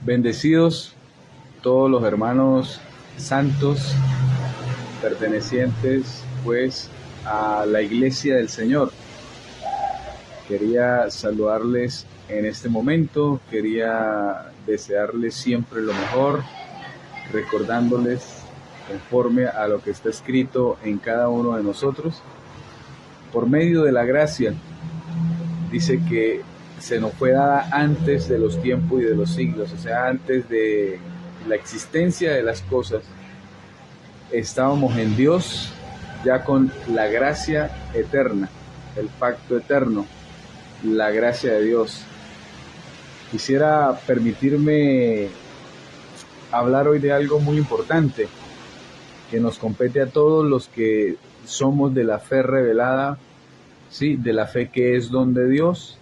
Bendecidos todos los hermanos santos pertenecientes pues a la Iglesia del Señor. Quería saludarles en este momento, quería desearles siempre lo mejor, recordándoles conforme a lo que está escrito en cada uno de nosotros. Por medio de la gracia, dice que se nos fue dada antes de los tiempos y de los siglos, o sea, antes de la existencia de las cosas, estábamos en Dios ya con la gracia eterna, el pacto eterno, la gracia de Dios. Quisiera permitirme hablar hoy de algo muy importante que nos compete a todos los que somos de la fe revelada, ¿sí? De la fe que es don de Dios,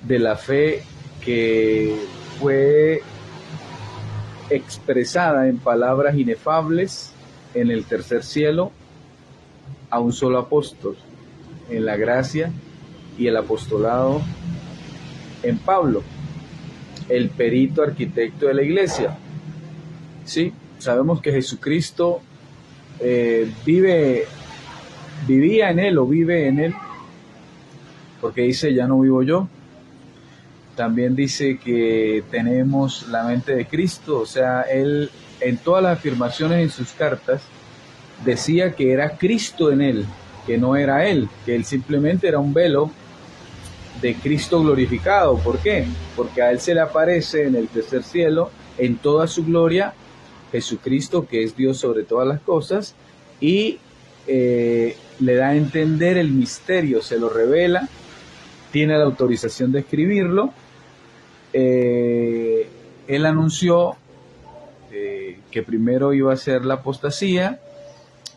de la fe que fue expresada en palabras inefables en el tercer cielo a un solo apóstol, en la gracia y el apostolado en Pablo, el perito arquitecto de la iglesia. Sí, sabemos que Jesucristo vivía en él o vive en él, porque dice, ya no vivo yo. También dice que tenemos la mente de Cristo, o sea, él en todas las afirmaciones en sus cartas decía que era Cristo en él, que no era él, que él simplemente era un velo de Cristo glorificado. ¿Por qué? Porque a él se le aparece en el tercer cielo, en toda su gloria, Jesucristo, que es Dios sobre todas las cosas, y le da a entender el misterio, se lo revela, tiene la autorización de escribirlo. Él anunció que primero iba a ser la apostasía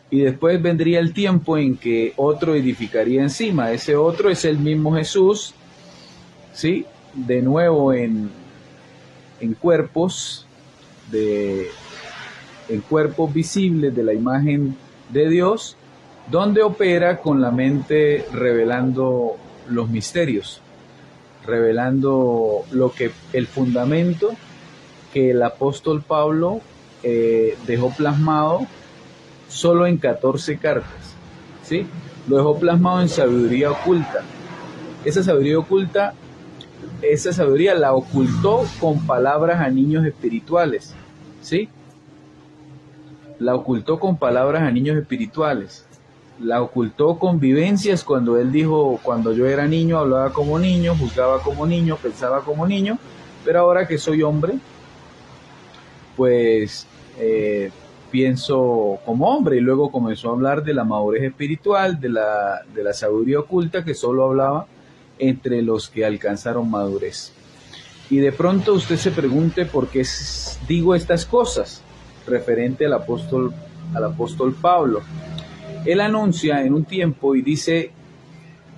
y después vendría el tiempo en que otro edificaría encima. Ese otro es el mismo Jesús, ¿sí? De nuevo en cuerpos visibles de la imagen de Dios, donde opera con la mente revelando los misterios, revelando el fundamento que el apóstol Pablo dejó plasmado solo en 14 cartas, ¿sí? Lo dejó plasmado en sabiduría oculta. Esa sabiduría la ocultó con palabras a niños espirituales, ¿sí? La ocultó con palabras a niños espirituales. La ocultó con vivencias cuando él dijo, cuando yo era niño hablaba como niño, juzgaba como niño, pensaba como niño, pero ahora que soy hombre, pues pienso como hombre. Y luego comenzó a hablar de la madurez espiritual, de la sabiduría oculta que solo hablaba entre los que alcanzaron madurez. Y de pronto usted se pregunte por qué digo estas cosas referente al apóstol Pablo. Él anuncia en un tiempo y dice,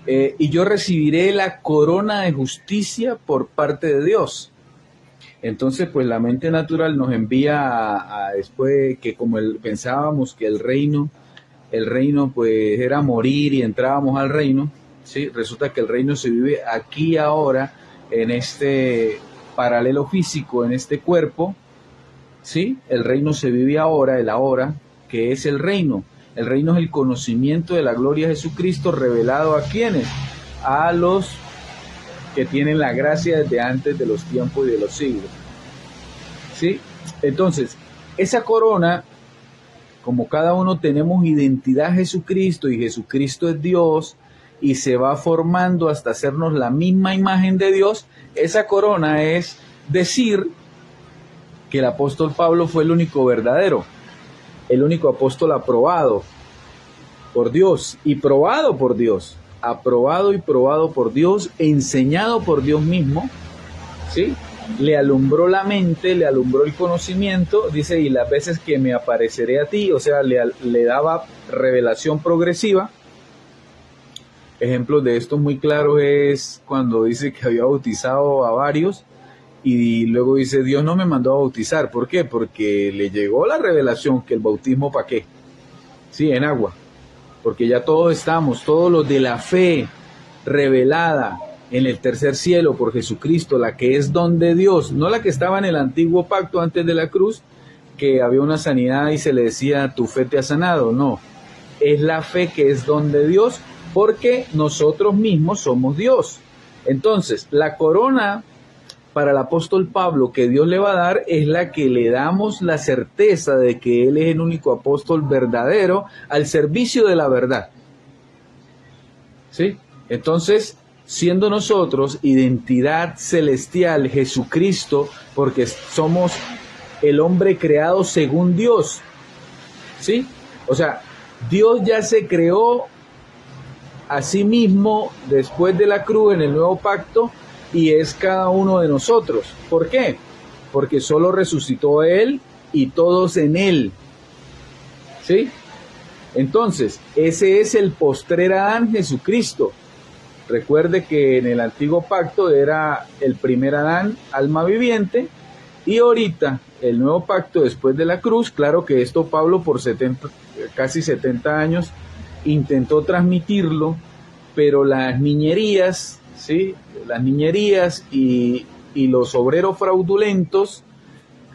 y yo recibiré la corona de justicia por parte de Dios. Entonces, pues la mente natural nos envía a después que como pensábamos que el reino pues era morir y entrábamos al reino, ¿sí? Resulta que el reino se vive aquí ahora, en este paralelo físico, en este cuerpo, ¿sí? El reino se vive ahora, el ahora, que es el reino. El reino es el conocimiento de la gloria de Jesucristo revelado a ¿quiénes? A los que tienen la gracia desde antes de los tiempos y de los siglos, ¿sí? Entonces, esa corona, como cada uno tenemos identidad a Jesucristo y Jesucristo es Dios y se va formando hasta hacernos la misma imagen de Dios, esa corona es decir que el apóstol Pablo fue el único verdadero, el único apóstol aprobado por Dios y probado por Dios, aprobado y probado por Dios, enseñado por Dios mismo, ¿sí? Le alumbró la mente, le alumbró el conocimiento, dice, y las veces que me apareceré a ti, o sea, le daba revelación progresiva. Ejemplos de esto muy claros es cuando dice que había bautizado a varios y luego dice, Dios no me mandó a bautizar. ¿Por qué? Porque le llegó la revelación que el bautismo, ¿para qué? Sí, en agua. Porque ya todos estamos, todos los de la fe revelada en el tercer cielo por Jesucristo, la que es don de Dios, no la que estaba en el antiguo pacto antes de la cruz, que había una sanidad y se le decía tu fe te ha sanado, no, es la fe que es don de Dios porque nosotros mismos somos Dios. Entonces, la corona para el apóstol Pablo que Dios le va a dar es la que le damos la certeza de que él es el único apóstol verdadero al servicio de la verdad. ¿Sí? Entonces, siendo nosotros identidad celestial, Jesucristo, porque somos el hombre creado según Dios, ¿sí? O sea, Dios ya se creó a sí mismo después de la cruz en el nuevo pacto y es cada uno de nosotros. ¿Por qué? Porque solo resucitó Él y todos en Él, ¿sí? Entonces, ese es el postrer Adán, Jesucristo. Recuerde que en el antiguo pacto era el primer Adán, alma viviente, y ahorita el nuevo pacto después de la cruz, claro que esto Pablo por casi 70 años intentó transmitirlo, pero las niñerías, ¿sí? Las niñerías y los obreros fraudulentos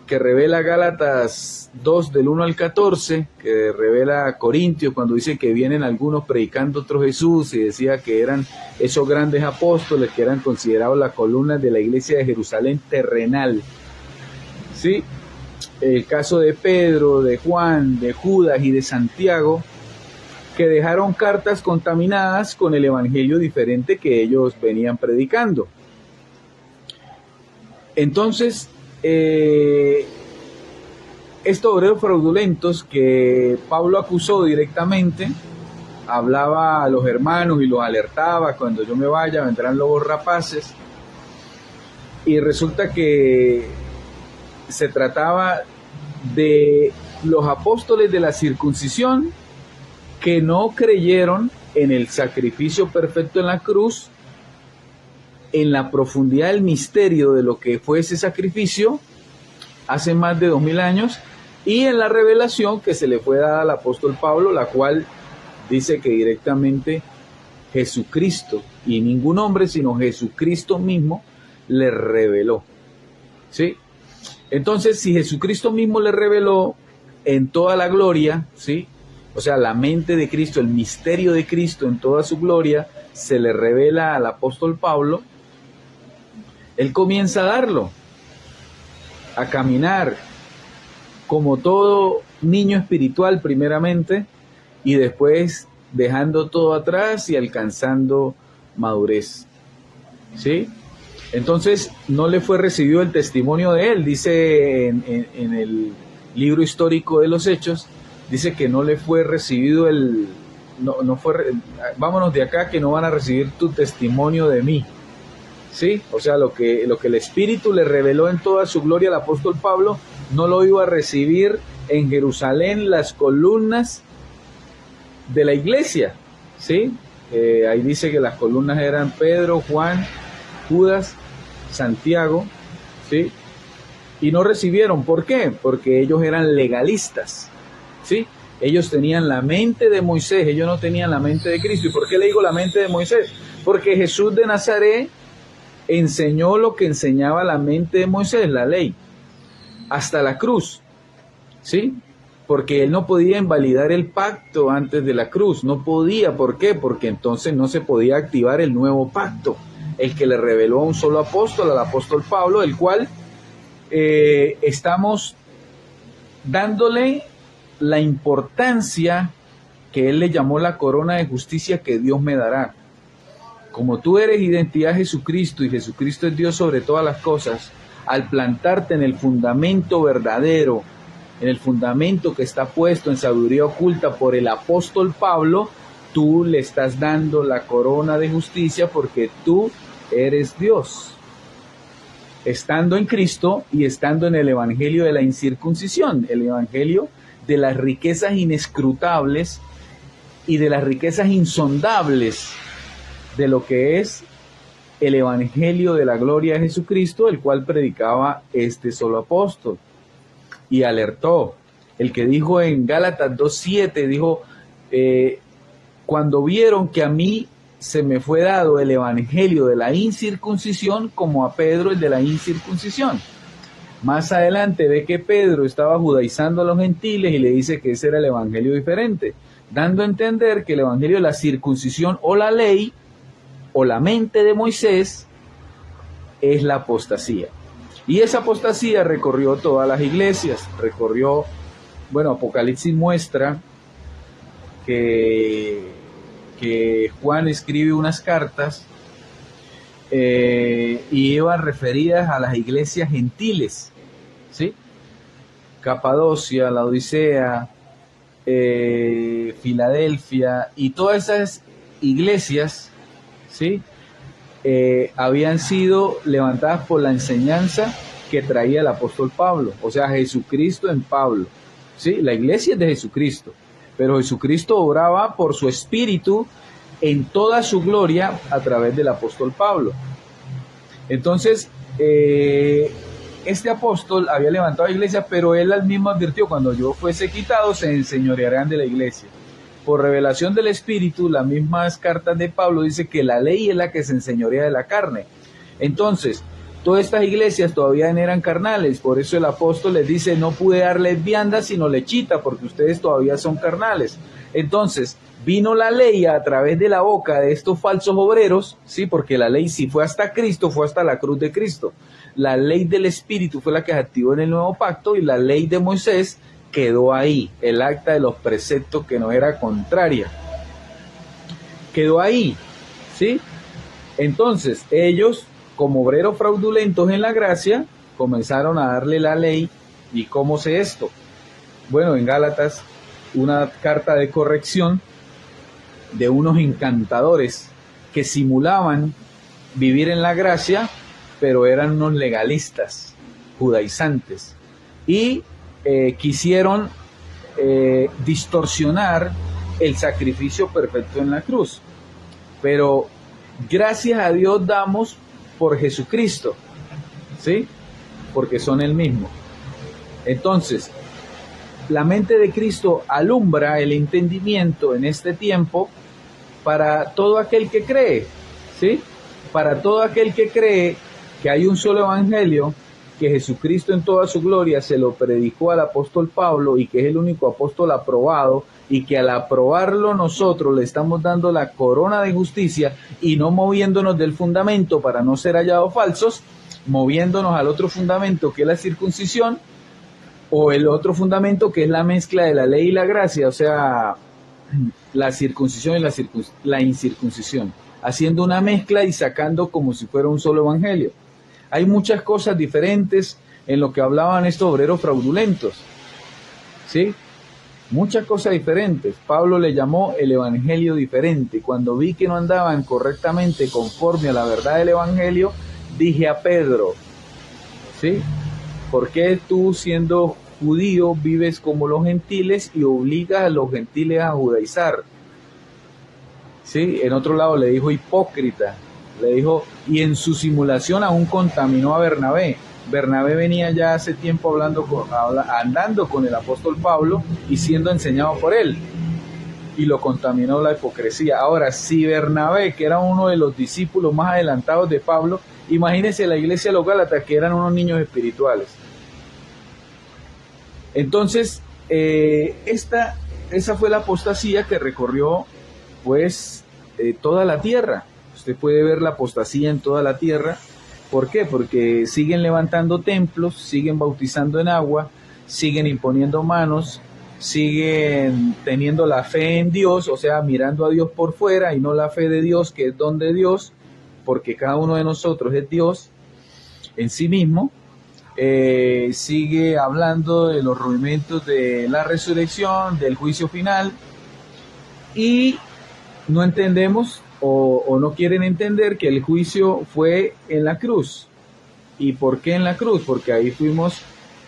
que revela Gálatas 2 del 1 al 14, que revela Corintios cuando dice que vienen algunos predicando otro Jesús y decía que eran esos grandes apóstoles que eran considerados las columnas de la iglesia de Jerusalén terrenal. ¿Sí? El caso de Pedro, de Juan, de Judas y de Santiago, que dejaron cartas contaminadas con el evangelio diferente que ellos venían predicando. Entonces, estos obreros fraudulentos que Pablo acusó directamente, hablaba a los hermanos y los alertaba, cuando yo me vaya vendrán lobos rapaces, y resulta que se trataba de los apóstoles de la circuncisión que no creyeron en el sacrificio perfecto en la cruz, en la profundidad del misterio de lo que fue ese sacrificio hace más de 2000 años y en la revelación que se le fue dada al apóstol Pablo, la cual dice que directamente Jesucristo y ningún hombre sino Jesucristo mismo le reveló. ¿Sí? Entonces, si Jesucristo mismo le reveló en toda la gloria, ¿sí? O sea, la mente de Cristo, el misterio de Cristo en toda su gloria, se le revela al apóstol Pablo, él comienza a darlo, a caminar como todo niño espiritual primeramente y después dejando todo atrás y alcanzando madurez. ¿Sí? Entonces no le fue recibido el testimonio de él, dice en el libro histórico de los Hechos, dice que no le fue recibido vámonos de acá que no van a recibir tu testimonio de mí. ¿Sí? O sea, lo que el Espíritu le reveló en toda su gloria al apóstol Pablo, no lo iba a recibir en Jerusalén las columnas de la iglesia. ¿Sí? Ahí dice que las columnas eran Pedro, Juan, Judas, Santiago, ¿sí? Y no recibieron. ¿Por qué? Porque ellos eran legalistas, ¿sí? Ellos tenían la mente de Moisés, ellos no tenían la mente de Cristo. ¿Y por qué le digo la mente de Moisés? Porque Jesús de Nazaret enseñó lo que enseñaba la mente de Moisés, la ley, hasta la cruz, ¿sí? Porque él no podía invalidar el pacto antes de la cruz, no podía. ¿Por qué? Porque entonces no se podía activar el nuevo pacto, el que le reveló a un solo apóstol, al apóstol Pablo, el cual estamos dándole la importancia que él le llamó la corona de justicia que Dios me dará. Como tú eres identidad de Jesucristo y Jesucristo es Dios sobre todas las cosas, al plantarte en el fundamento verdadero, en el fundamento que está puesto en sabiduría oculta por el apóstol Pablo, tú le estás dando la corona de justicia porque tú eres Dios, estando en Cristo y estando en el evangelio de la incircuncisión, el evangelio de las riquezas inescrutables y de las riquezas insondables de lo que es el evangelio de la gloria de Jesucristo, el cual predicaba este solo apóstol. Y alertó, el que dijo en Gálatas 2:7, dijo, cuando vieron que a mí se me fue dado el evangelio de la incircuncisión como a Pedro el de la incircuncisión. Más adelante ve que Pedro estaba judaizando a los gentiles y le dice que ese era el evangelio diferente, dando a entender que el evangelio de la circuncisión o la ley o la mente de Moisés es la apostasía. Y esa apostasía recorrió todas las iglesias, Apocalipsis muestra que Juan escribe unas cartas y iban referidas a las iglesias gentiles, ¿sí? Capadocia, Laodicea, Filadelfia, y todas esas iglesias, ¿sí? Habían sido levantadas por la enseñanza que traía el apóstol Pablo, o sea, Jesucristo en Pablo, ¿sí? La iglesia es de Jesucristo, pero Jesucristo obraba por su espíritu en toda su gloria a través del apóstol Pablo. Entonces, este apóstol había levantado la iglesia, pero él al mismo advirtió: cuando yo fuese quitado, se enseñorearán de la iglesia. Por revelación del Espíritu, las mismas cartas de Pablo dice que la ley es la que se enseñorea de la carne. Entonces, todas estas iglesias todavía eran carnales, por eso el apóstol les dice: no pude darles vianda sino lechita, porque ustedes todavía son carnales. Entonces, vino la ley a través de la boca de estos falsos obreros, sí, porque la ley, si fue hasta Cristo, fue hasta la cruz de Cristo. La ley del Espíritu fue la que se activó en el nuevo pacto, y la ley de Moisés quedó ahí, el acta de los preceptos que no era contraria. Quedó ahí, ¿sí? Entonces, ellos, como obreros fraudulentos en la gracia, comenzaron a darle la ley. ¿Y cómo sé esto? Bueno, en Gálatas, una carta de corrección de unos encantadores que simulaban vivir en la gracia, pero eran unos legalistas, judaizantes, y quisieron distorsionar el sacrificio perfecto en la cruz. Pero gracias a Dios damos por Jesucristo, ¿sí? Porque son el mismo. Entonces, la mente de Cristo alumbra el entendimiento en este tiempo para todo aquel que cree, ¿sí? Para todo aquel que cree que hay un solo evangelio, que Jesucristo en toda su gloria se lo predicó al apóstol Pablo y que es el único apóstol aprobado, y que al aprobarlo nosotros le estamos dando la corona de justicia y no moviéndonos del fundamento para no ser hallados falsos, moviéndonos al otro fundamento que es la circuncisión, o el otro fundamento que es la mezcla de la ley y la gracia, o sea, la circuncisión y la incircuncisión, haciendo una mezcla y sacando como si fuera un solo evangelio. Hay muchas cosas diferentes en lo que hablaban estos obreros fraudulentos, ¿sí? Muchas cosas diferentes. Pablo le llamó el evangelio diferente. Cuando vi que no andaban correctamente conforme a la verdad del evangelio, dije a Pedro, ¿sí? ¿Por qué tú, siendo judío, vives como los gentiles y obligas a los gentiles a judaizar? ¿Sí? En otro lado le dijo hipócrita. Le dijo, y en su simulación aún contaminó a Bernabé. Bernabé venía ya hace tiempo andando con el apóstol Pablo y siendo enseñado por él, y lo contaminó la hipocresía. Ahora, si Bernabé, que era uno de los discípulos más adelantados de Pablo, imagínense la iglesia de los Gálatas, que eran unos niños espirituales. Entonces, esa fue la apostasía que recorrió pues toda la tierra. Usted puede ver la apostasía en toda la tierra. ¿Por qué? Porque siguen levantando templos, siguen bautizando en agua, siguen imponiendo manos, siguen teniendo la fe en Dios, o sea, mirando a Dios por fuera y no la fe de Dios, que es don de Dios, porque cada uno de nosotros es Dios en sí mismo. Sigue hablando de los rudimentos de la resurrección, del juicio final, y no entendemos o no quieren entender que el juicio fue en la cruz. ¿Y por qué en la cruz? Porque ahí fuimos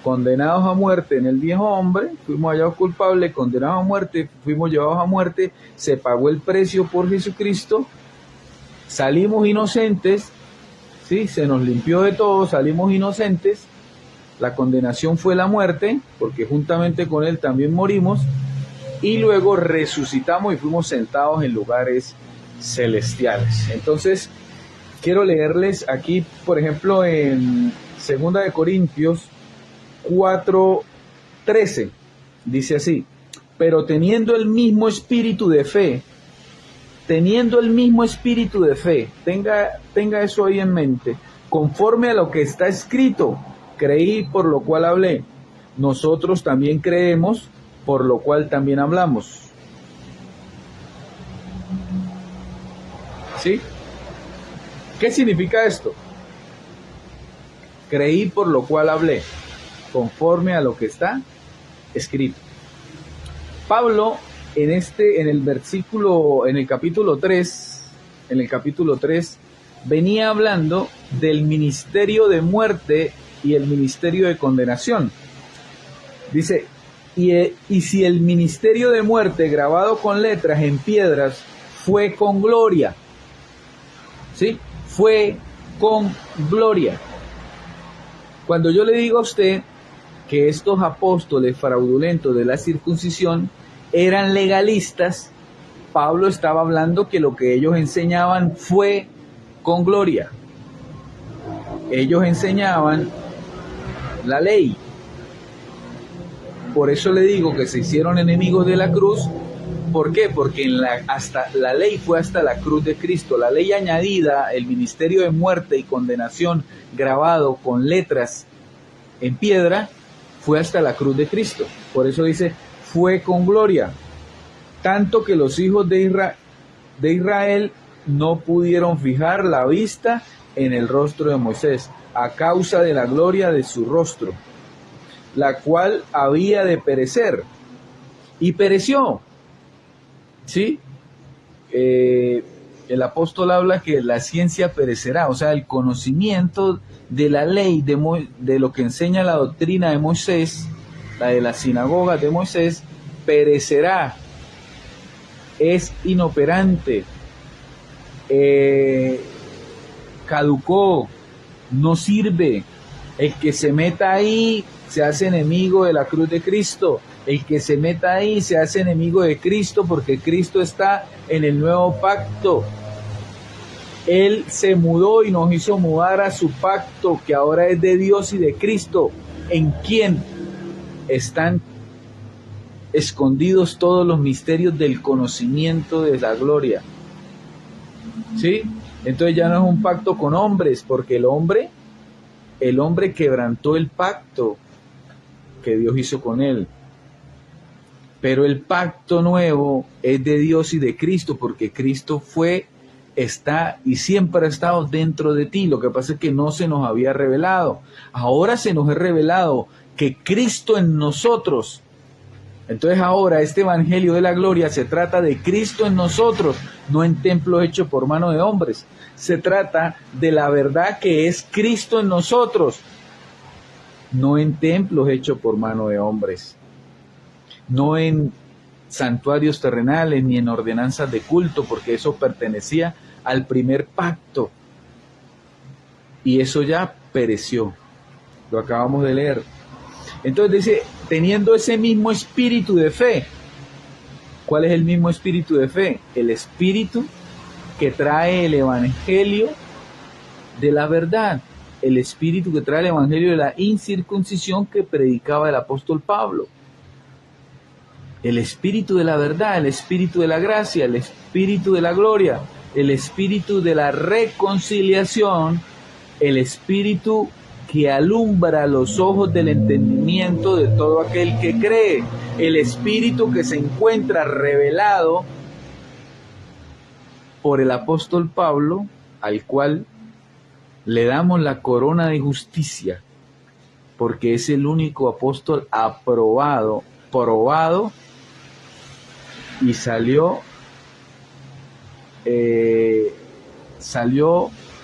condenados a muerte en el viejo hombre, fuimos hallados culpables, condenados a muerte, fuimos llevados a muerte, se pagó el precio por Jesucristo, salimos inocentes, ¿sí? Se nos limpió de todo, salimos inocentes, la condenación fue la muerte, porque juntamente con él también morimos, y luego resucitamos y fuimos sentados en lugares celestiales. Entonces, quiero leerles aquí, por ejemplo, en 2 Corintios 4:13, dice así: pero teniendo el mismo espíritu de fe, tenga eso ahí en mente, conforme a lo que está escrito, creí por lo cual hablé, nosotros también creemos, por lo cual también hablamos. ¿Sí? ¿Qué significa esto? Creí por lo cual hablé, conforme a lo que está escrito. Pablo en el capítulo 3, venía hablando del ministerio de muerte y el ministerio de condenación. Dice, y si el ministerio de muerte grabado con letras en piedras fue con gloria, ¿sí? Fue con gloria. Cuando yo le digo a usted que estos apóstoles fraudulentos de la circuncisión eran legalistas, Pablo estaba hablando que lo que ellos enseñaban fue con gloria. Ellos enseñaban la ley. Por eso le digo que se hicieron enemigos de la cruz. ¿Por qué? Porque la ley fue hasta la cruz de Cristo. La ley añadida, el ministerio de muerte y condenación grabado con letras en piedra, fue hasta la cruz de Cristo. Por eso dice, fue con gloria. Tanto que los hijos de Israel no pudieron fijar la vista en el rostro de Moisés, a causa de la gloria de su rostro, la cual había de perecer. Y pereció. ¿Sí? El apóstol habla que la ciencia perecerá, o sea, el conocimiento de la ley, de lo que enseña la doctrina de Moisés, la de la sinagoga de Moisés, perecerá, es inoperante, caducó, no sirve. El que se meta ahí se hace enemigo de la cruz de Cristo. El que se meta ahí se hace enemigo de Cristo, porque Cristo está en el nuevo pacto. Él se mudó y nos hizo mudar a su pacto, que ahora es de Dios y de Cristo, en quien están escondidos todos los misterios del conocimiento de la gloria. ¿Sí? Entonces ya no es un pacto con hombres, porque el hombre quebrantó el pacto que Dios hizo con él. Pero el pacto nuevo es de Dios y de Cristo, porque Cristo está y siempre ha estado dentro de ti. Lo que pasa es que no se nos había revelado. Ahora se nos ha revelado que Cristo en nosotros. Entonces ahora este evangelio de la gloria se trata de Cristo en nosotros, no en templos hechos por mano de hombres. Se trata de la verdad que es Cristo en nosotros, no en templos hechos por mano de hombres, no en santuarios terrenales ni en ordenanzas de culto, porque eso pertenecía al primer pacto y eso ya pereció. Lo acabamos de leer. Entonces dice, teniendo ese mismo espíritu de fe. ¿Cuál es el mismo espíritu de fe? El espíritu que trae el evangelio de la verdad, el espíritu que trae el evangelio de la incircuncisión que predicaba el apóstol Pablo. El espíritu de la verdad, el espíritu de la gracia, el espíritu de la gloria, el espíritu de la reconciliación, el espíritu que alumbra los ojos del entendimiento de todo aquel que cree, el espíritu que se encuentra revelado por el apóstol Pablo, al cual le damos la corona de justicia, porque es el único apóstol probado, y salió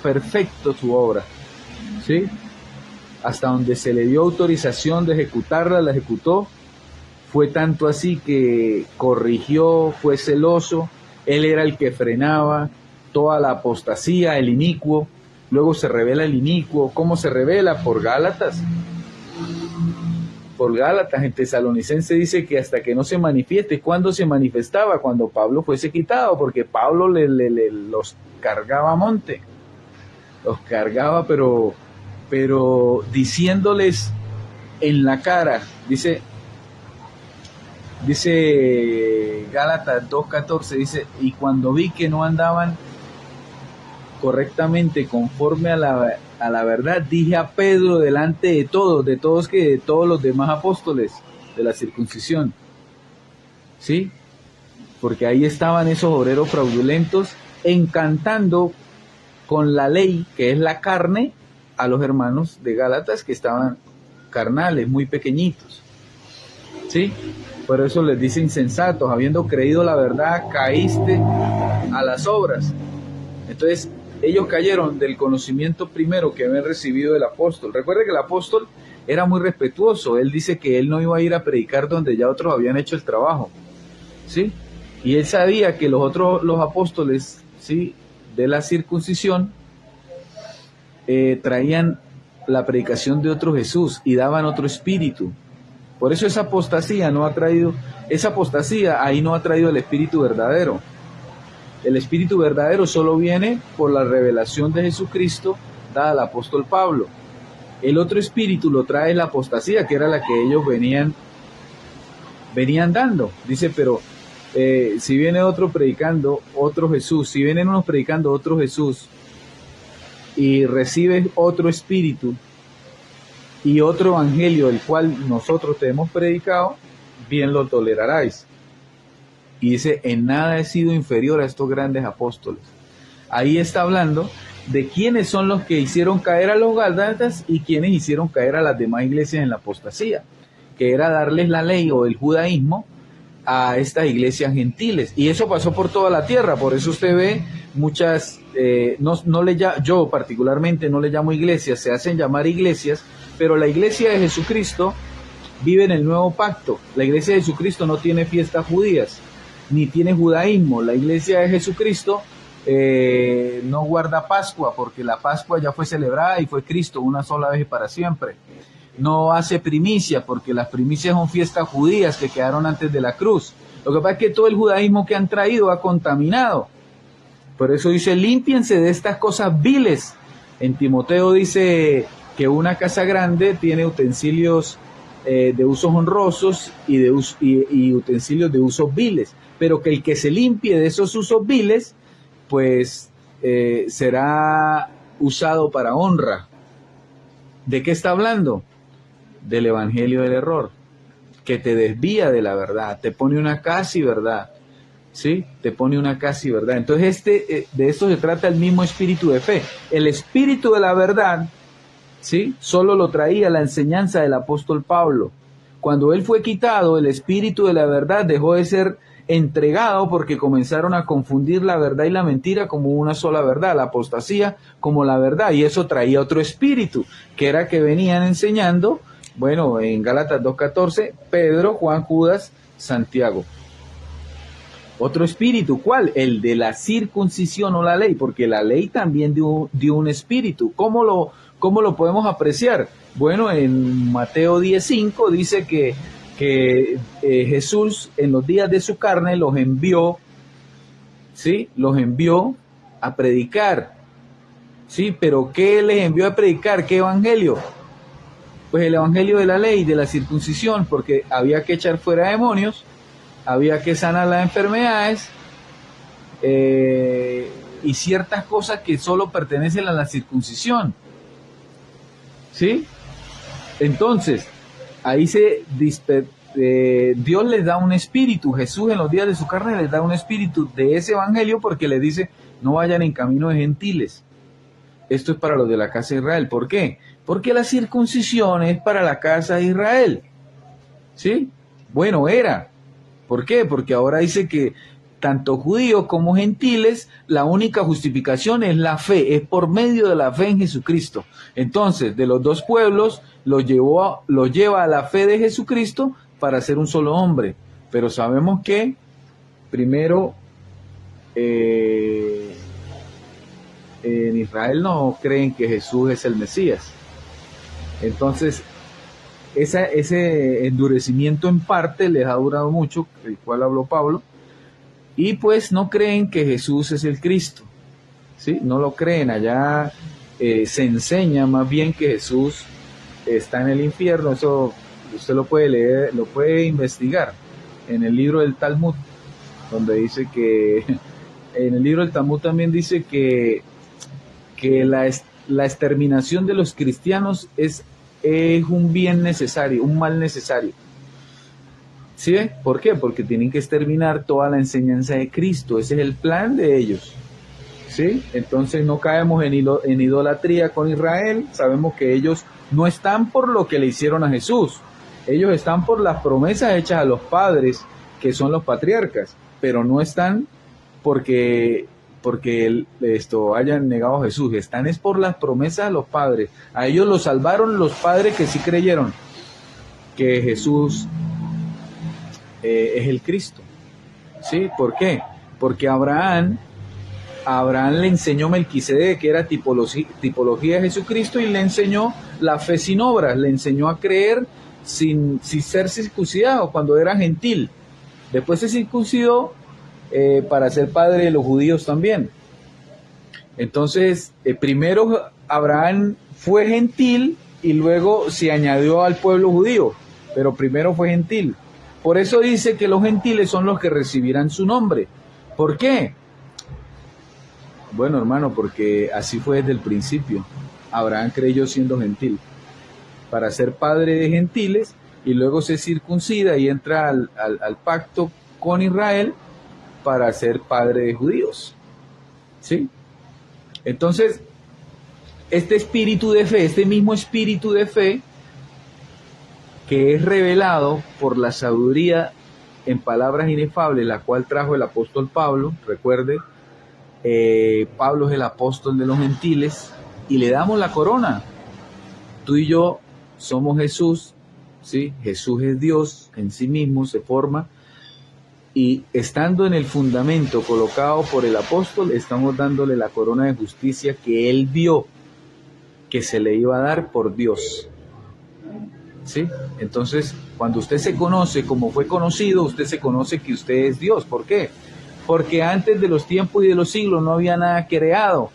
perfecto su obra, ¿sí? Hasta donde se le dio autorización de ejecutarla, la ejecutó. Fue tanto así que corrigió, fue celoso. Él era el que frenaba toda la apostasía, el inicuo. Luego se revela el inicuo. ¿Cómo se revela? Por Gálatas. por Gálatas. En Tesalonicense dice que hasta que no se manifieste. ¿Cuándo se manifestaba? Cuando Pablo fuese quitado, porque Pablo los cargaba a monte, los cargaba, pero diciéndoles en la cara, dice Gálatas 2:14, dice, y cuando vi que no andaban correctamente conforme a la verdad, dije a Pedro delante de todos los demás apóstoles de la circuncisión, ¿sí? Porque ahí estaban esos obreros fraudulentos encantando con la ley, que es la carne, a los hermanos de Gálatas que estaban carnales, muy pequeñitos, ¿sí? Por eso les dice insensatos, habiendo creído la verdad, caíste a las obras. Entonces, ellos cayeron del conocimiento primero que habían recibido del apóstol. Recuerde que el apóstol era muy respetuoso. Él dice que él no iba a ir a predicar donde ya otros habían hecho el trabajo, ¿sí? Y él sabía que los apóstoles, ¿sí?, de la circuncisión traían la predicación de otro Jesús y daban otro espíritu. Por eso esa apostasía ahí no ha traído el espíritu verdadero. El espíritu verdadero solo viene por la revelación de Jesucristo dada al apóstol Pablo. El otro espíritu lo trae la apostasía, que era la que ellos venían dando. Dice, pero si viene otro predicando otro Jesús, si vienen unos predicando otro Jesús y recibes otro espíritu y otro evangelio, el cual nosotros te hemos predicado, bien lo toleraráis. Y dice, en nada he sido inferior a estos grandes apóstoles. Ahí está hablando de quiénes son los que hicieron caer a los gálatas y quiénes hicieron caer a las demás iglesias en la apostasía, que era darles la ley o el judaísmo a estas iglesias gentiles. Y eso pasó por toda la tierra. Por eso usted ve muchas, yo particularmente no le llamo iglesias, se hacen llamar iglesias, pero la iglesia de Jesucristo vive en el nuevo pacto. La iglesia de Jesucristo no tiene fiestas judías, ni tiene judaísmo. La iglesia de Jesucristo no guarda Pascua, porque la Pascua ya fue celebrada y fue Cristo una sola vez y para siempre. No hace primicia, porque las primicias son fiestas judías que quedaron antes de la cruz. Lo que pasa es que todo el judaísmo que han traído ha contaminado. Por eso dice, límpiense de estas cosas viles. En Timoteo dice que una casa grande tiene utensilios de usos honrosos y utensilios de usos viles, pero que el que se limpie de esos usos viles, pues será usado para honra. ¿De qué está hablando? Del evangelio del error, que te desvía de la verdad, te pone una casi verdad, ¿sí? Te pone una casi verdad. Entonces de esto se trata el mismo espíritu de fe. El espíritu de la verdad, ¿sí?, solo lo traía la enseñanza del apóstol Pablo. Cuando él fue quitado, el espíritu de la verdad dejó de ser entregado porque comenzaron a confundir la verdad y la mentira como una sola verdad, la apostasía como la verdad, y eso traía otro espíritu, que era que venían enseñando, bueno, en Gálatas 2:14, Pedro, Juan, Judas, Santiago. Otro espíritu, ¿cuál? El de la circuncisión o la ley, porque la ley también dio un espíritu. ¿Cómo lo podemos apreciar? Bueno, en Mateo 10:5 dice que Jesús en los días de su carne los envió, ¿sí?, los envió a predicar, ¿sí? Pero ¿qué les envió a predicar? ¿Qué evangelio? Pues el evangelio de la ley, de la circuncisión, porque había que echar fuera demonios, había que sanar las enfermedades y ciertas cosas que solo pertenecen a la circuncisión, ¿sí? Entonces, ahí Dios les da un espíritu, Jesús en los días de su carne les da un espíritu de ese evangelio, porque les dice, no vayan en camino de gentiles. Esto es para los de la casa de Israel. ¿Por qué? Porque la circuncisión es para la casa de Israel, ¿sí? Bueno, era. ¿Por qué? Porque ahora dice que tanto judíos como gentiles, la única justificación es la fe, es por medio de la fe en Jesucristo. Entonces, de los dos pueblos, los lleva a la fe de Jesucristo para ser un solo hombre. Pero sabemos que primero en Israel no creen que Jesús es el Mesías. Entonces, ese endurecimiento en parte les ha durado mucho, del cual habló Pablo, y pues no creen que Jesús es el Cristo, ¿sí? No lo creen. Allá se enseña más bien que Jesús está en el infierno. Eso usted lo puede leer, lo puede investigar en el libro del Talmud, donde dice que, en el libro del Talmud también dice que la exterminación de los cristianos es un bien necesario, un mal necesario. ¿Sí ve? ¿Por qué? Porque tienen que exterminar toda la enseñanza de Cristo. Ese es el plan de ellos. ¿Sí? Entonces no caemos en idolatría con Israel. Sabemos que ellos no están por lo que le hicieron a Jesús. Ellos están por las promesas hechas a los padres, que son los patriarcas, pero no están porque hayan negado a Jesús. Están es por las promesas a los padres. A ellos los salvaron los padres que sí creyeron que Jesús es el Cristo. ¿Sí? ¿Por qué? Porque Abraham le enseñó Melquisedec, que era tipología de Jesucristo, y le enseñó la fe sin obras, le enseñó a creer sin ser circuncidado cuando era gentil. Después se circuncidó para ser padre de los judíos también. Entonces, primero Abraham fue gentil y luego se añadió al pueblo judío, pero primero fue gentil. Por eso dice que los gentiles son los que recibirán su nombre. ¿Por qué? Bueno, hermano, porque así fue desde el principio. Abraham creyó siendo gentil para ser padre de gentiles, y luego se circuncida y entra al pacto con Israel para ser padre de judíos. ¿Sí? Entonces, este espíritu de fe, este mismo espíritu de fe, que es revelado por la sabiduría en palabras inefables, la cual trajo el apóstol Pablo. Recuerde, Pablo es el apóstol de los gentiles y le damos la corona. Tú y yo somos Jesús, ¿sí? Jesús es Dios en sí mismo, se forma, y estando en el fundamento colocado por el apóstol, estamos dándole la corona de justicia que él vio que se le iba a dar por Dios. ¿Sí? Entonces, cuando usted se conoce como fue conocido, usted se conoce que usted es Dios. ¿Por qué? Porque antes de los tiempos y de los siglos no había nada creado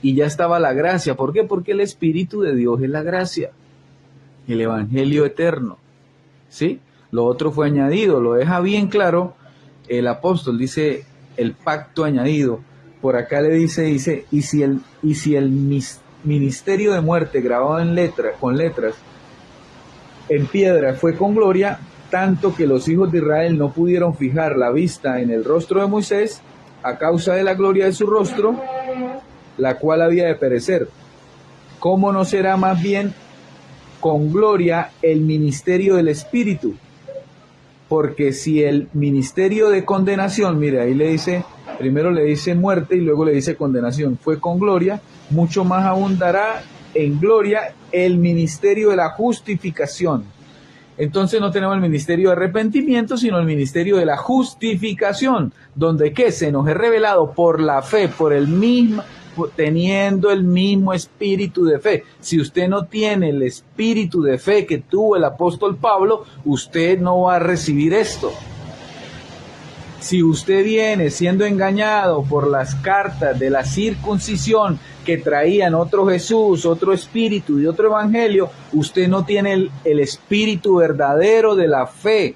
y ya estaba la gracia. ¿Por qué? Porque el Espíritu de Dios es la gracia, el Evangelio eterno. ¿Sí? Lo otro fue añadido, lo deja bien claro el apóstol, dice el pacto añadido. Por acá le dice, y si el ministerio de muerte grabado con letras en piedra fue con gloria, tanto que los hijos de Israel no pudieron fijar la vista en el rostro de Moisés a causa de la gloria de su rostro, la cual había de perecer. ¿Cómo no será más bien con gloria el ministerio del Espíritu? Porque si el ministerio de condenación, mire, ahí le dice, primero le dice muerte y luego le dice condenación, fue con gloria, mucho más abundará en gloria el ministerio de la justificación. Entonces no tenemos el ministerio de arrepentimiento, sino el ministerio de la justificación, donde ¿qué? Se nos es revelado por la fe, por el mismo, teniendo el mismo espíritu de fe. Si usted no tiene el espíritu de fe que tuvo el apóstol Pablo, usted no va a recibir esto. Si usted viene siendo engañado por las cartas de la circuncisión que traían otro Jesús, otro espíritu y otro evangelio, usted no tiene el espíritu verdadero de la fe.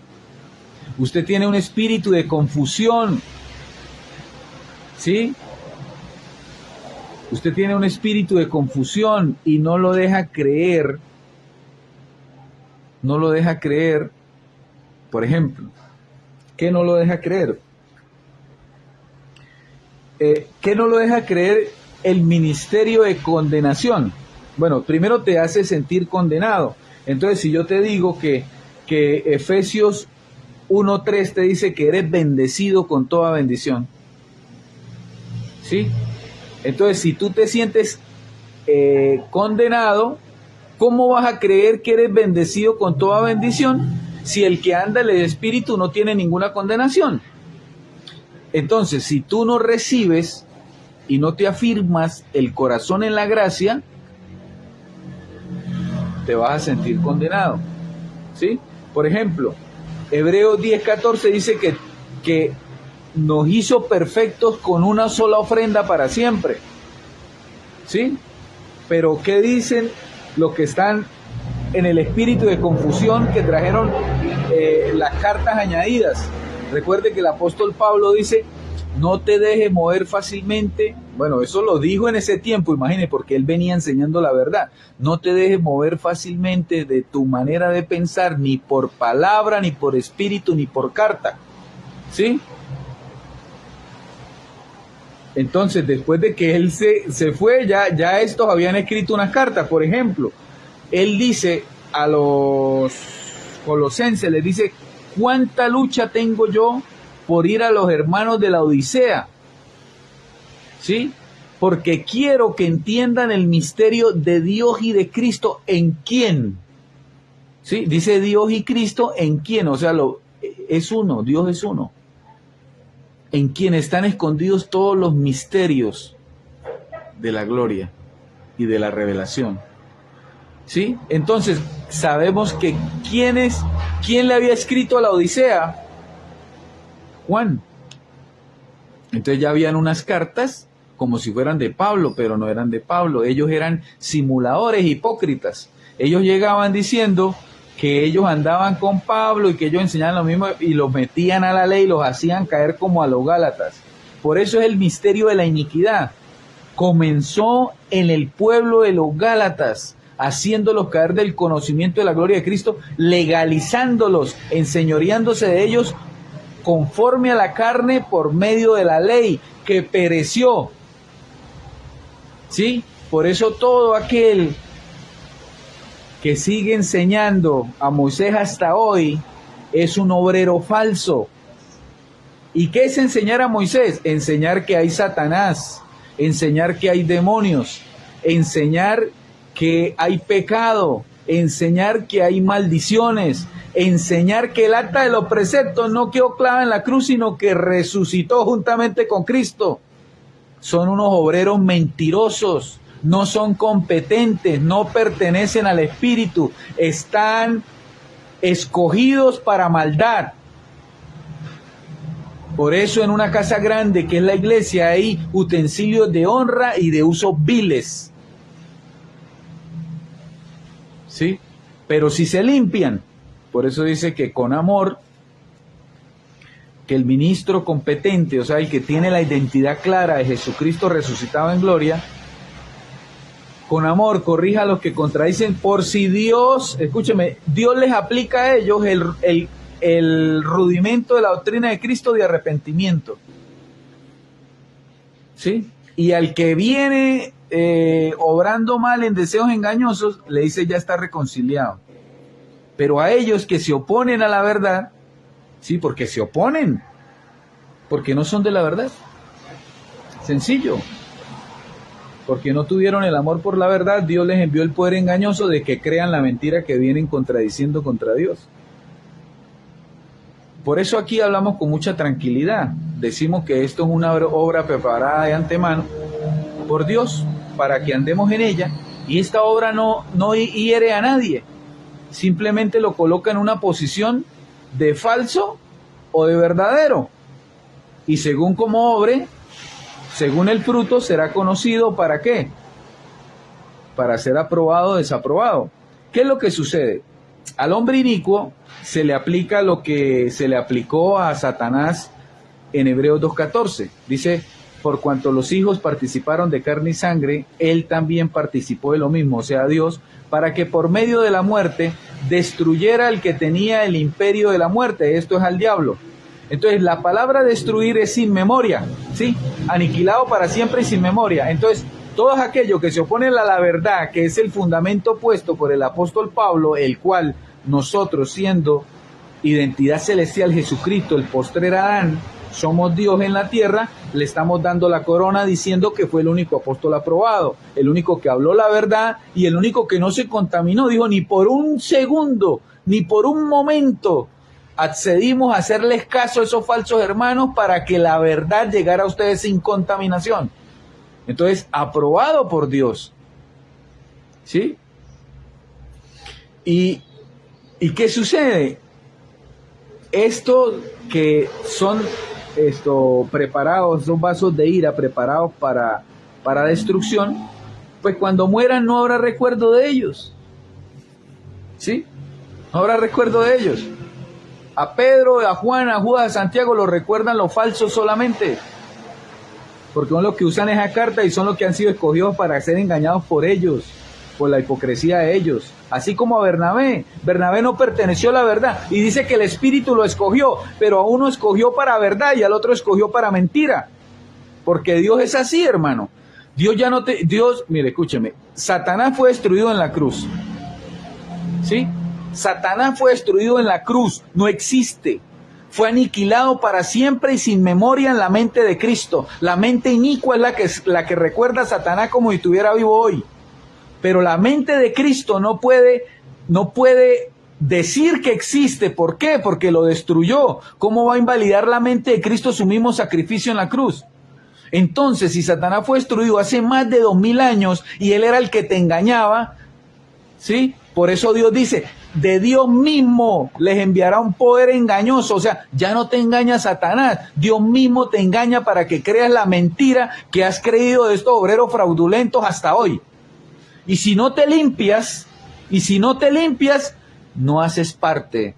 Usted tiene un espíritu de confusión. ¿Sí? Usted tiene un espíritu de confusión y no lo deja creer. No lo deja creer. Por ejemplo, ¿qué no lo deja creer? ¿Qué no lo deja creer el ministerio de condenación? Bueno, primero te hace sentir condenado. Entonces, si yo te digo que Efesios 1:3 te dice que eres bendecido con toda bendición, ¿sí? Entonces, si tú te sientes condenado, ¿cómo vas a creer que eres bendecido con toda bendición si el que anda en el Espíritu no tiene ninguna condenación? Entonces, si tú no recibes y no te afirmas el corazón en la gracia, te vas a sentir condenado. ¿sí? Por ejemplo, Hebreos 10:14 dice que nos hizo perfectos con una sola ofrenda para siempre, ¿sí? Pero ¿qué dicen los que están en el espíritu de confusión que trajeron las cartas añadidas? Recuerde que el apóstol Pablo dice, no te dejes mover fácilmente. Bueno, eso lo dijo en ese tiempo, imagínese, porque él venía enseñando la verdad. No te dejes mover fácilmente de tu manera de pensar, ni por palabra, ni por espíritu, ni por carta, ¿sí? Entonces, después de que él se fue, ya estos habían escrito unas cartas. Por ejemplo, él dice a los colosenses, les dice, ¿cuánta lucha tengo yo por ir a los hermanos de la Odisea? ¿Sí? Porque quiero que entiendan el misterio de Dios y de Cristo, ¿en quién? ¿Sí? Dice Dios y Cristo, ¿en quién? O sea, es uno, Dios es uno. En quien están escondidos todos los misterios de la gloria y de la revelación. ¿Sí? Entonces, sabemos que ¿quién le había escrito a la Odisea? Juan. Entonces ya habían unas cartas como si fueran de Pablo, pero no eran de Pablo. Ellos eran simuladores, hipócritas. Ellos llegaban diciendo que ellos andaban con Pablo y que ellos enseñaban lo mismo y los metían a la ley y los hacían caer como a los Gálatas. Por eso es el misterio de la iniquidad. Comenzó en el pueblo de los Gálatas, haciéndolos caer del conocimiento de la gloria de Cristo, legalizándolos, enseñoreándose de ellos conforme a la carne por medio de la ley que pereció. ¿Sí? Por eso todo aquel que sigue enseñando a Moisés hasta hoy es un obrero falso. ¿Y qué es enseñar a Moisés? Enseñar que hay Satanás, enseñar que hay demonios, enseñar que hay pecado, enseñar que hay maldiciones, enseñar que el acta de los preceptos no quedó clavada en la cruz, sino que resucitó juntamente con Cristo. Son unos obreros mentirosos, no son competentes, no pertenecen al Espíritu, están escogidos para maldad. Por eso en una casa grande que es la iglesia hay utensilios de honra y de usos viles. ¿Sí? Pero si se limpian, por eso dice que con amor, que el ministro competente, o sea, el que tiene la identidad clara de Jesucristo resucitado en gloria, con amor corrija a los que contradicen, por si Dios, escúcheme, Dios les aplica a ellos el rudimento de la doctrina de Cristo de arrepentimiento. ¿Sí? Y al que viene obrando mal en deseos engañosos, le dice ya está reconciliado. Pero a ellos que se oponen a la verdad, sí, porque se oponen, porque no son de la verdad. Sencillo. Porque no tuvieron el amor por la verdad, Dios les envió el poder engañoso de que crean la mentira que vienen contradiciendo contra Dios. Por eso aquí hablamos con mucha tranquilidad. Decimos que esto es una obra preparada de antemano por Dios para que andemos en ella, y esta obra no hiere a nadie. Simplemente lo coloca en una posición de falso o de verdadero. Y según como obre, según el fruto, será conocido ¿para qué? Para ser aprobado o desaprobado. ¿Qué es lo que sucede? Al hombre inicuo se le aplica lo que se le aplicó a Satanás en Hebreos 2:14. Dice, por cuanto los hijos participaron de carne y sangre, él también participó de lo mismo, o sea, Dios, para que por medio de la muerte destruyera al que tenía el imperio de la muerte, esto es al diablo. Entonces la palabra destruir es sin memoria, ¿sí? Aniquilado para siempre y sin memoria. Entonces todos aquellos que se oponen a la verdad, que es el fundamento puesto por el apóstol Pablo, el cual nosotros, siendo identidad celestial Jesucristo, el postrer Adán, somos Dios en la tierra, le estamos dando la corona diciendo que fue el único apóstol aprobado, el único que habló la verdad y el único que no se contaminó. Dijo, ni por un segundo, ni por un momento accedimos a hacerles caso a esos falsos hermanos para que la verdad llegara a ustedes sin contaminación. Entonces, aprobado por Dios. ¿Sí? Y ¿Y qué sucede? Estos que son preparados, son vasos de ira preparados para destrucción, pues cuando mueran no habrá recuerdo de ellos. ¿Sí? No habrá recuerdo de ellos. A Pedro, a Juan, a Judas, a Santiago lo recuerdan los falsos solamente, porque son los que usan esa carta y son los que han sido escogidos para ser engañados por ellos, por la hipocresía de ellos. Así como a Bernabé. Bernabé no perteneció a la verdad y dice que el Espíritu lo escogió, pero a uno escogió para verdad y al otro escogió para mentira. Porque Dios es así, hermano. Mire, escúcheme, Satanás fue destruido en la cruz. ¿Sí? Satanás fue destruido en la cruz, no existe. Fue aniquilado para siempre y sin memoria en la mente de Cristo. La mente inicua es la que recuerda a Satanás como si estuviera vivo hoy. Pero la mente de Cristo no puede decir que existe. ¿Por qué? Porque lo destruyó. ¿Cómo va a invalidar la mente de Cristo su mismo sacrificio en la cruz? Entonces, si Satanás fue destruido hace más de 2000 años y él era el que te engañaba, ¿sí? Por eso Dios dice, de Dios mismo les enviará un poder engañoso. O sea, ya no te engaña Satanás, Dios mismo te engaña para que creas la mentira que has creído de estos obreros fraudulentos hasta hoy. Y si no te limpias, no haces parte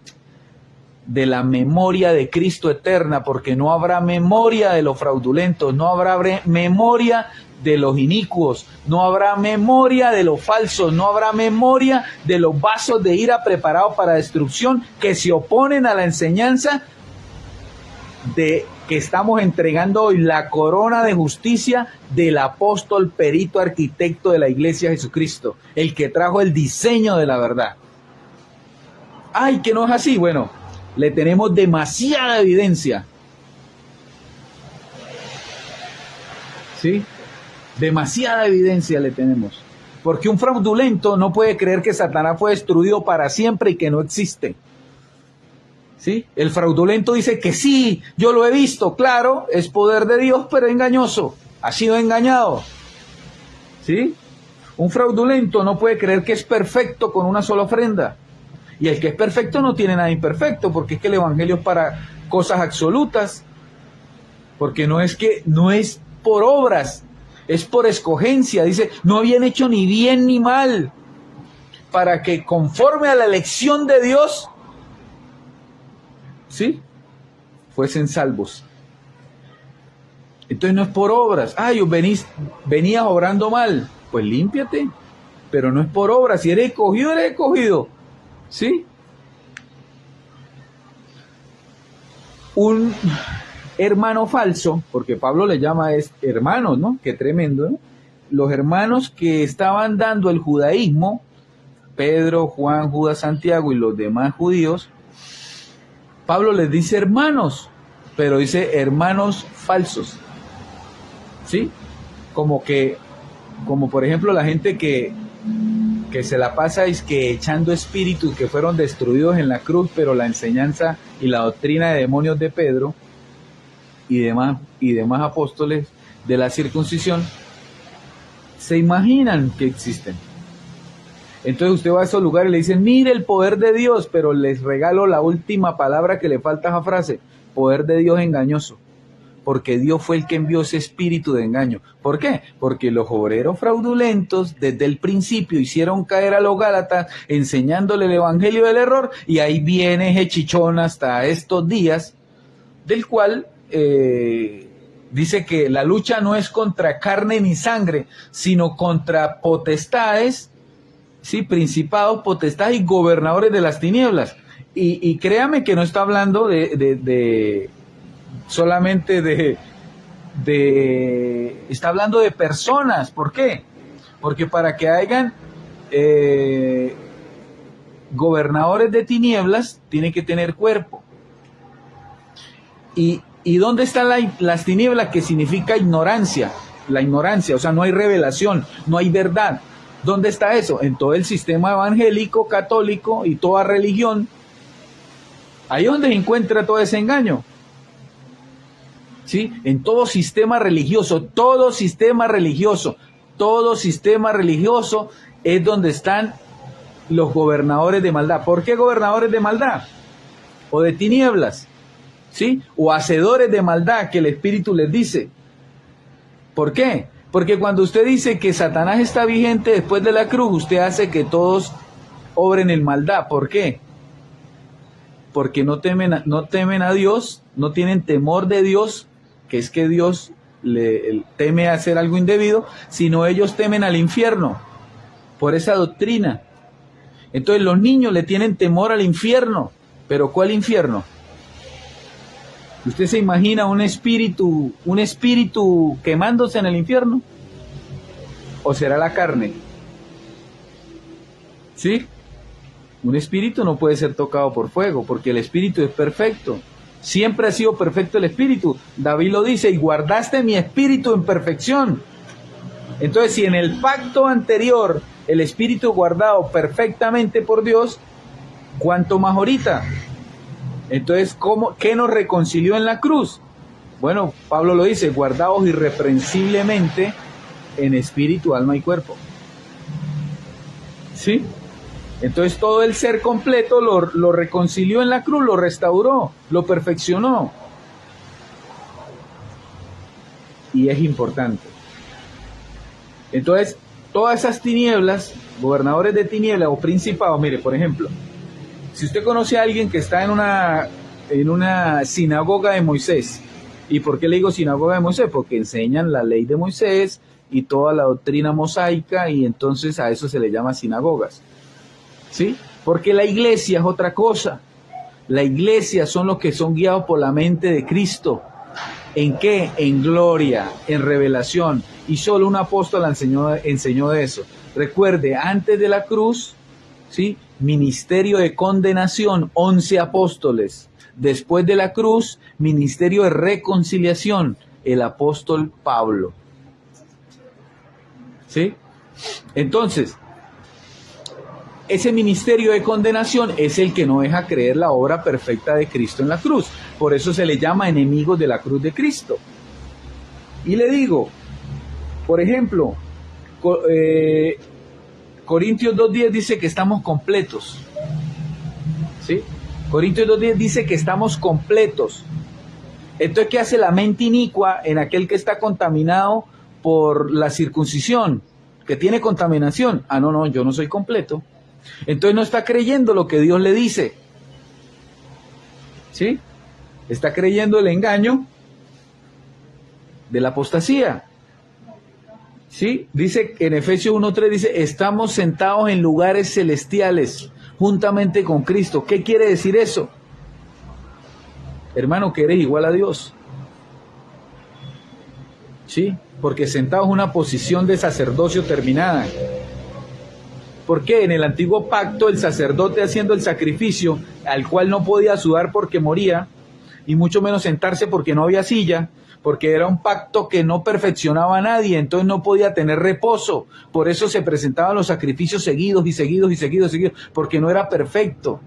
de la memoria de Cristo eterna, porque no habrá memoria de los fraudulentos, no habrá memoria de los inicuos, no habrá memoria de los falsos, no habrá memoria de los vasos de ira preparados para destrucción que se oponen a la enseñanza de que estamos entregando hoy, la corona de justicia del apóstol, perito, arquitecto de la iglesia Jesucristo, el que trajo el diseño de la verdad. Ay, que no es así. Bueno, le tenemos demasiada evidencia. ¿Sí? Demasiada evidencia le tenemos. Porque un fraudulento no puede creer que Satanás fue destruido para siempre y que no existe. ¿Sí? El fraudulento dice que sí, yo lo he visto, claro, es poder de Dios, pero engañoso, ha sido engañado. ¿Sí? Un fraudulento no puede creer que es perfecto con una sola ofrenda. Y el que es perfecto no tiene nada imperfecto, porque es que el evangelio es para cosas absolutas. Porque no es por obras, es por escogencia. Dice, no habían hecho ni bien ni mal, para que conforme a la elección de Dios, ¿sí?, fuesen salvos. Entonces no es por obras. Venías obrando mal, pues límpiate, pero no es por obras. Si eres escogido, eres escogido. ¿Sí? Un hermano falso, porque Pablo le llama hermanos, ¿no? Qué tremendo, ¿no? Los hermanos que estaban dando el judaísmo, Pedro, Juan, Judas, Santiago y los demás judíos, Pablo les dice hermanos, pero dice hermanos falsos. ¿Sí? Como por ejemplo la gente que se la pasa echando espíritus que fueron destruidos en la cruz, pero la enseñanza y la doctrina de demonios de Pedro y demás apóstoles de la circuncisión se imaginan que existen. Entonces usted va a esos lugares y le dicen, mire el poder de Dios, pero les regalo la última palabra que le falta a esa frase: poder de Dios engañoso. Porque Dios fue el que envió ese espíritu de engaño. ¿Por qué? Porque los obreros fraudulentos desde el principio hicieron caer a los gálatas enseñándole el evangelio del error, y ahí viene ese chichón hasta estos días, del cual dice que la lucha no es contra carne ni sangre, sino contra potestades, ¿sí?, principados, potestades y gobernadores de las tinieblas. Y créame que no está hablando solamente está hablando de personas. ¿Por qué? Porque para que hayan gobernadores de tinieblas, tiene que tener cuerpo. ¿Y dónde están las tinieblas? Que significa ignorancia. La ignorancia, o sea, no hay revelación, no hay verdad. ¿Dónde está eso? En todo el sistema evangélico, católico y toda religión. Ahí es donde se encuentra todo ese engaño. ¿Sí? En todo sistema religioso es donde están los gobernadores de maldad. ¿Por qué gobernadores de maldad? O de tinieblas, ¿sí? O hacedores de maldad, que el Espíritu les dice. ¿Por qué? Porque cuando usted dice que Satanás está vigente después de la cruz, usted hace que todos obren en maldad. ¿Por qué? Porque no temen a Dios, no tienen temor de Dios, que es que Dios le teme hacer algo indebido, sino ellos temen al infierno, por esa doctrina. Entonces los niños le tienen temor al infierno. ¿Pero cuál infierno? ¿Usted se imagina un espíritu quemándose en el infierno? ¿O será la carne? ¿Sí? Un espíritu no puede ser tocado por fuego, porque el espíritu es perfecto. Siempre ha sido perfecto el espíritu. David lo dice, y guardaste mi espíritu en perfección. Entonces, si en el pacto anterior el espíritu guardado perfectamente por Dios, ¿cuánto más ahorita? Entonces, ¿qué nos reconcilió en la cruz? Bueno, Pablo lo dice, guardaos irreprensiblemente en espíritu, alma y cuerpo. ¿Sí? Entonces todo el ser completo lo reconcilió en la cruz, lo restauró, lo perfeccionó. Y es importante. Entonces, todas esas tinieblas, gobernadores de tinieblas o principados, mire, por ejemplo, si usted conoce a alguien que está en una sinagoga de Moisés, ¿y por qué le digo sinagoga de Moisés? Porque enseñan la ley de Moisés y toda la doctrina mosaica, y entonces a eso se le llama sinagogas. ¿Sí? Porque la iglesia es otra cosa. La iglesia son los que son guiados por la mente de Cristo. ¿En qué? En gloria, en revelación. Y solo un apóstol enseñó de eso. Recuerde, antes de la cruz, ¿sí? Ministerio de condenación, 11 apóstoles. Después de la cruz, ministerio de reconciliación, el apóstol Pablo. ¿Sí? Entonces, ese ministerio de condenación es el que no deja creer la obra perfecta de Cristo en la cruz. Por eso se le llama enemigos de la cruz de Cristo. Y le digo, por ejemplo, Corintios 2:10 dice que estamos completos. ¿Sí? Corintios 2:10 dice que estamos completos. Entonces, ¿qué hace la mente inicua en aquel que está contaminado por la circuncisión? Que tiene contaminación. Ah, no, yo no soy completo. Entonces no está creyendo lo que Dios le dice. ¿Sí? Está creyendo el engaño de la apostasía. ¿Sí? Dice en Efesios 1:3, dice, estamos sentados en lugares celestiales juntamente con Cristo. ¿Qué quiere decir eso? Hermano, que eres igual a Dios. ¿Sí? Porque sentado en una posición de sacerdocio terminada. Porque en el antiguo pacto el sacerdote haciendo el sacrificio, al cual no podía sudar porque moría, y mucho menos sentarse porque no había silla, porque era un pacto que no perfeccionaba a nadie, entonces no podía tener reposo. Por eso se presentaban los sacrificios seguidos, porque no era perfecto.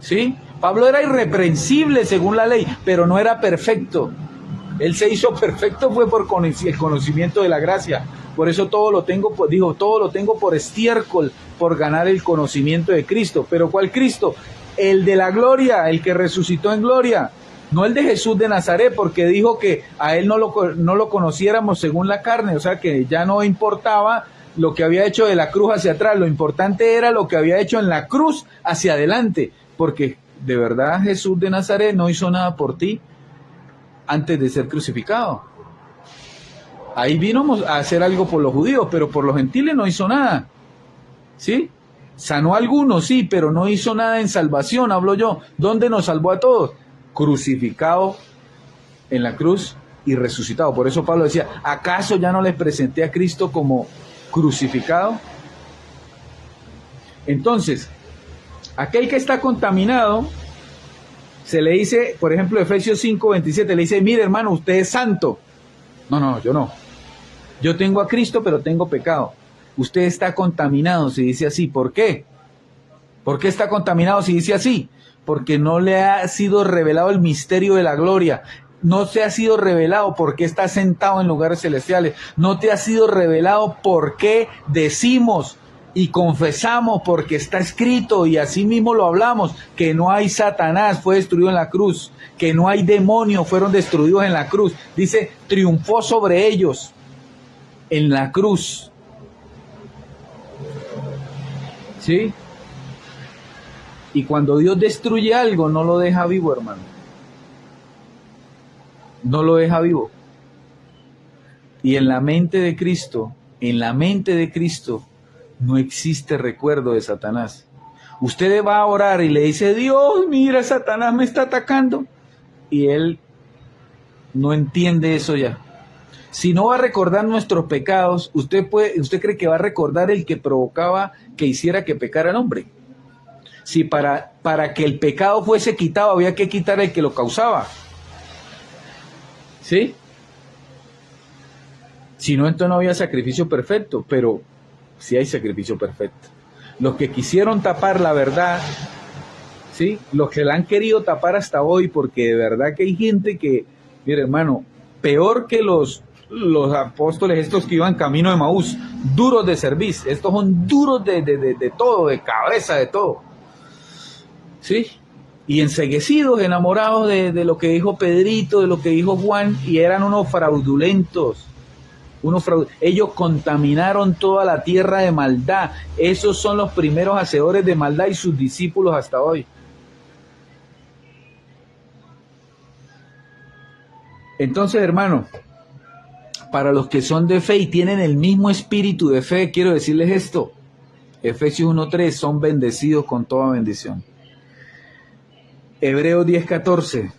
¿Sí? Pablo era irreprensible según la ley, pero no era perfecto. Él se hizo perfecto fue por el conocimiento de la gracia. Por eso todo lo tengo por estiércol, por ganar el conocimiento de Cristo. ¿Pero cuál Cristo? El de la gloria, el que resucitó en gloria. No el de Jesús de Nazaret, porque dijo que a él no lo conociéramos según la carne. O sea que ya no importaba lo que había hecho de la cruz hacia atrás. Lo importante era lo que había hecho en la cruz hacia adelante. Porque de verdad Jesús de Nazaret no hizo nada por ti antes de ser crucificado. Ahí vino a hacer algo por los judíos, pero por los gentiles no hizo nada. ¿Sí? Sanó a algunos, sí, pero no hizo nada en salvación, hablo yo. ¿Dónde nos salvó a todos? Crucificado en la cruz y resucitado. Por eso Pablo decía, ¿acaso ya no les presenté a Cristo como crucificado? Entonces, aquel que está contaminado, se le dice, por ejemplo, Efesios 5:27, le dice, mire hermano, usted es santo. No, yo no. Yo tengo a Cristo, pero tengo pecado. Usted está contaminado, se dice así. ¿Por qué? ¿Por qué está contaminado si dice así? Porque no le ha sido revelado el misterio de la gloria. No te ha sido revelado por qué está sentado en lugares celestiales. No te ha sido revelado por qué decimos y confesamos porque está escrito y así mismo lo hablamos, que no hay Satanás, fue destruido en la cruz, que no hay demonios, fueron destruidos en la cruz. Dice, triunfó sobre ellos en la cruz. ¿Sí? Y cuando Dios destruye algo, no lo deja vivo, hermano. No lo deja vivo. Y en la mente de Cristo, no existe recuerdo de Satanás. Usted va a orar y le dice, Dios, mira, Satanás me está atacando. Y él no entiende eso ya. Si no va a recordar nuestros pecados, ¿usted cree que va a recordar el que provocaba que hiciera que pecara el hombre? Si para que el pecado fuese quitado, había que quitar el que lo causaba. ¿Sí? Si no, entonces no había sacrificio perfecto, pero sí hay sacrificio perfecto. Los que quisieron tapar la verdad, ¿sí? Los que la han querido tapar hasta hoy, porque de verdad que hay gente que, mire hermano, peor que los apóstoles estos que iban camino de Maús, duros de servicio, estos son duros de todo, de cabeza, de todo, ¿sí? Y enceguecidos, enamorados de lo que dijo Pedrito, de lo que dijo Juan, y eran unos fraudulentos. Ellos contaminaron toda la tierra de maldad. Esos son los primeros hacedores de maldad y sus discípulos hasta hoy. Entonces, hermano, para los que son de fe y tienen el mismo espíritu de fe, quiero decirles esto. Efesios 1:3, son bendecidos con toda bendición. Hebreos 10:14,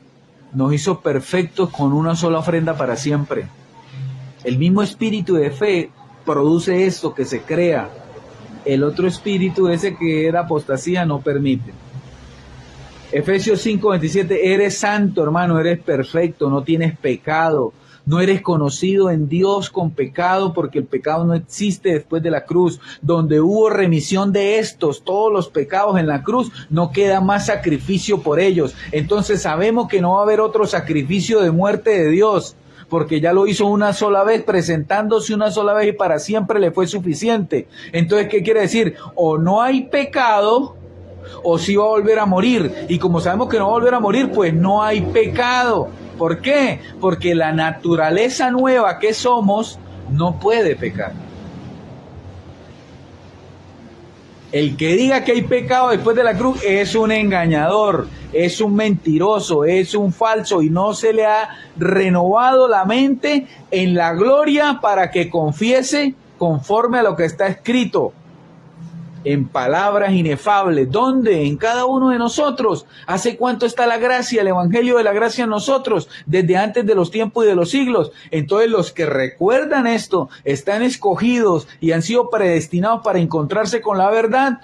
nos hizo perfectos con una sola ofrenda para siempre. El mismo espíritu de fe produce esto que se crea. El otro espíritu, ese que era apostasía, no permite. Efesios 5:27, eres santo, hermano, eres perfecto, no tienes pecado. No eres conocido en Dios con pecado, porque el pecado no existe después de la cruz. Donde hubo remisión de todos los pecados en la cruz, no queda más sacrificio por ellos. Entonces sabemos que no va a haber otro sacrificio de muerte de Dios, porque ya lo hizo una sola vez, presentándose una sola vez y para siempre le fue suficiente. Entonces, ¿qué quiere decir? O no hay pecado, o sí va a volver a morir. Y como sabemos que no va a volver a morir, pues no hay pecado. ¿Por qué? Porque la naturaleza nueva que somos no puede pecar. El que diga que hay pecado después de la cruz es un engañador, es un mentiroso, es un falso y no se le ha renovado la mente en la gloria para que confiese conforme a lo que está escrito en palabras inefables. ¿Dónde? En cada uno de nosotros. ¿Hace cuánto está la gracia, el evangelio de la gracia en nosotros? Desde antes de los tiempos y de los siglos. Entonces los que recuerdan esto están escogidos y han sido predestinados para encontrarse con la verdad,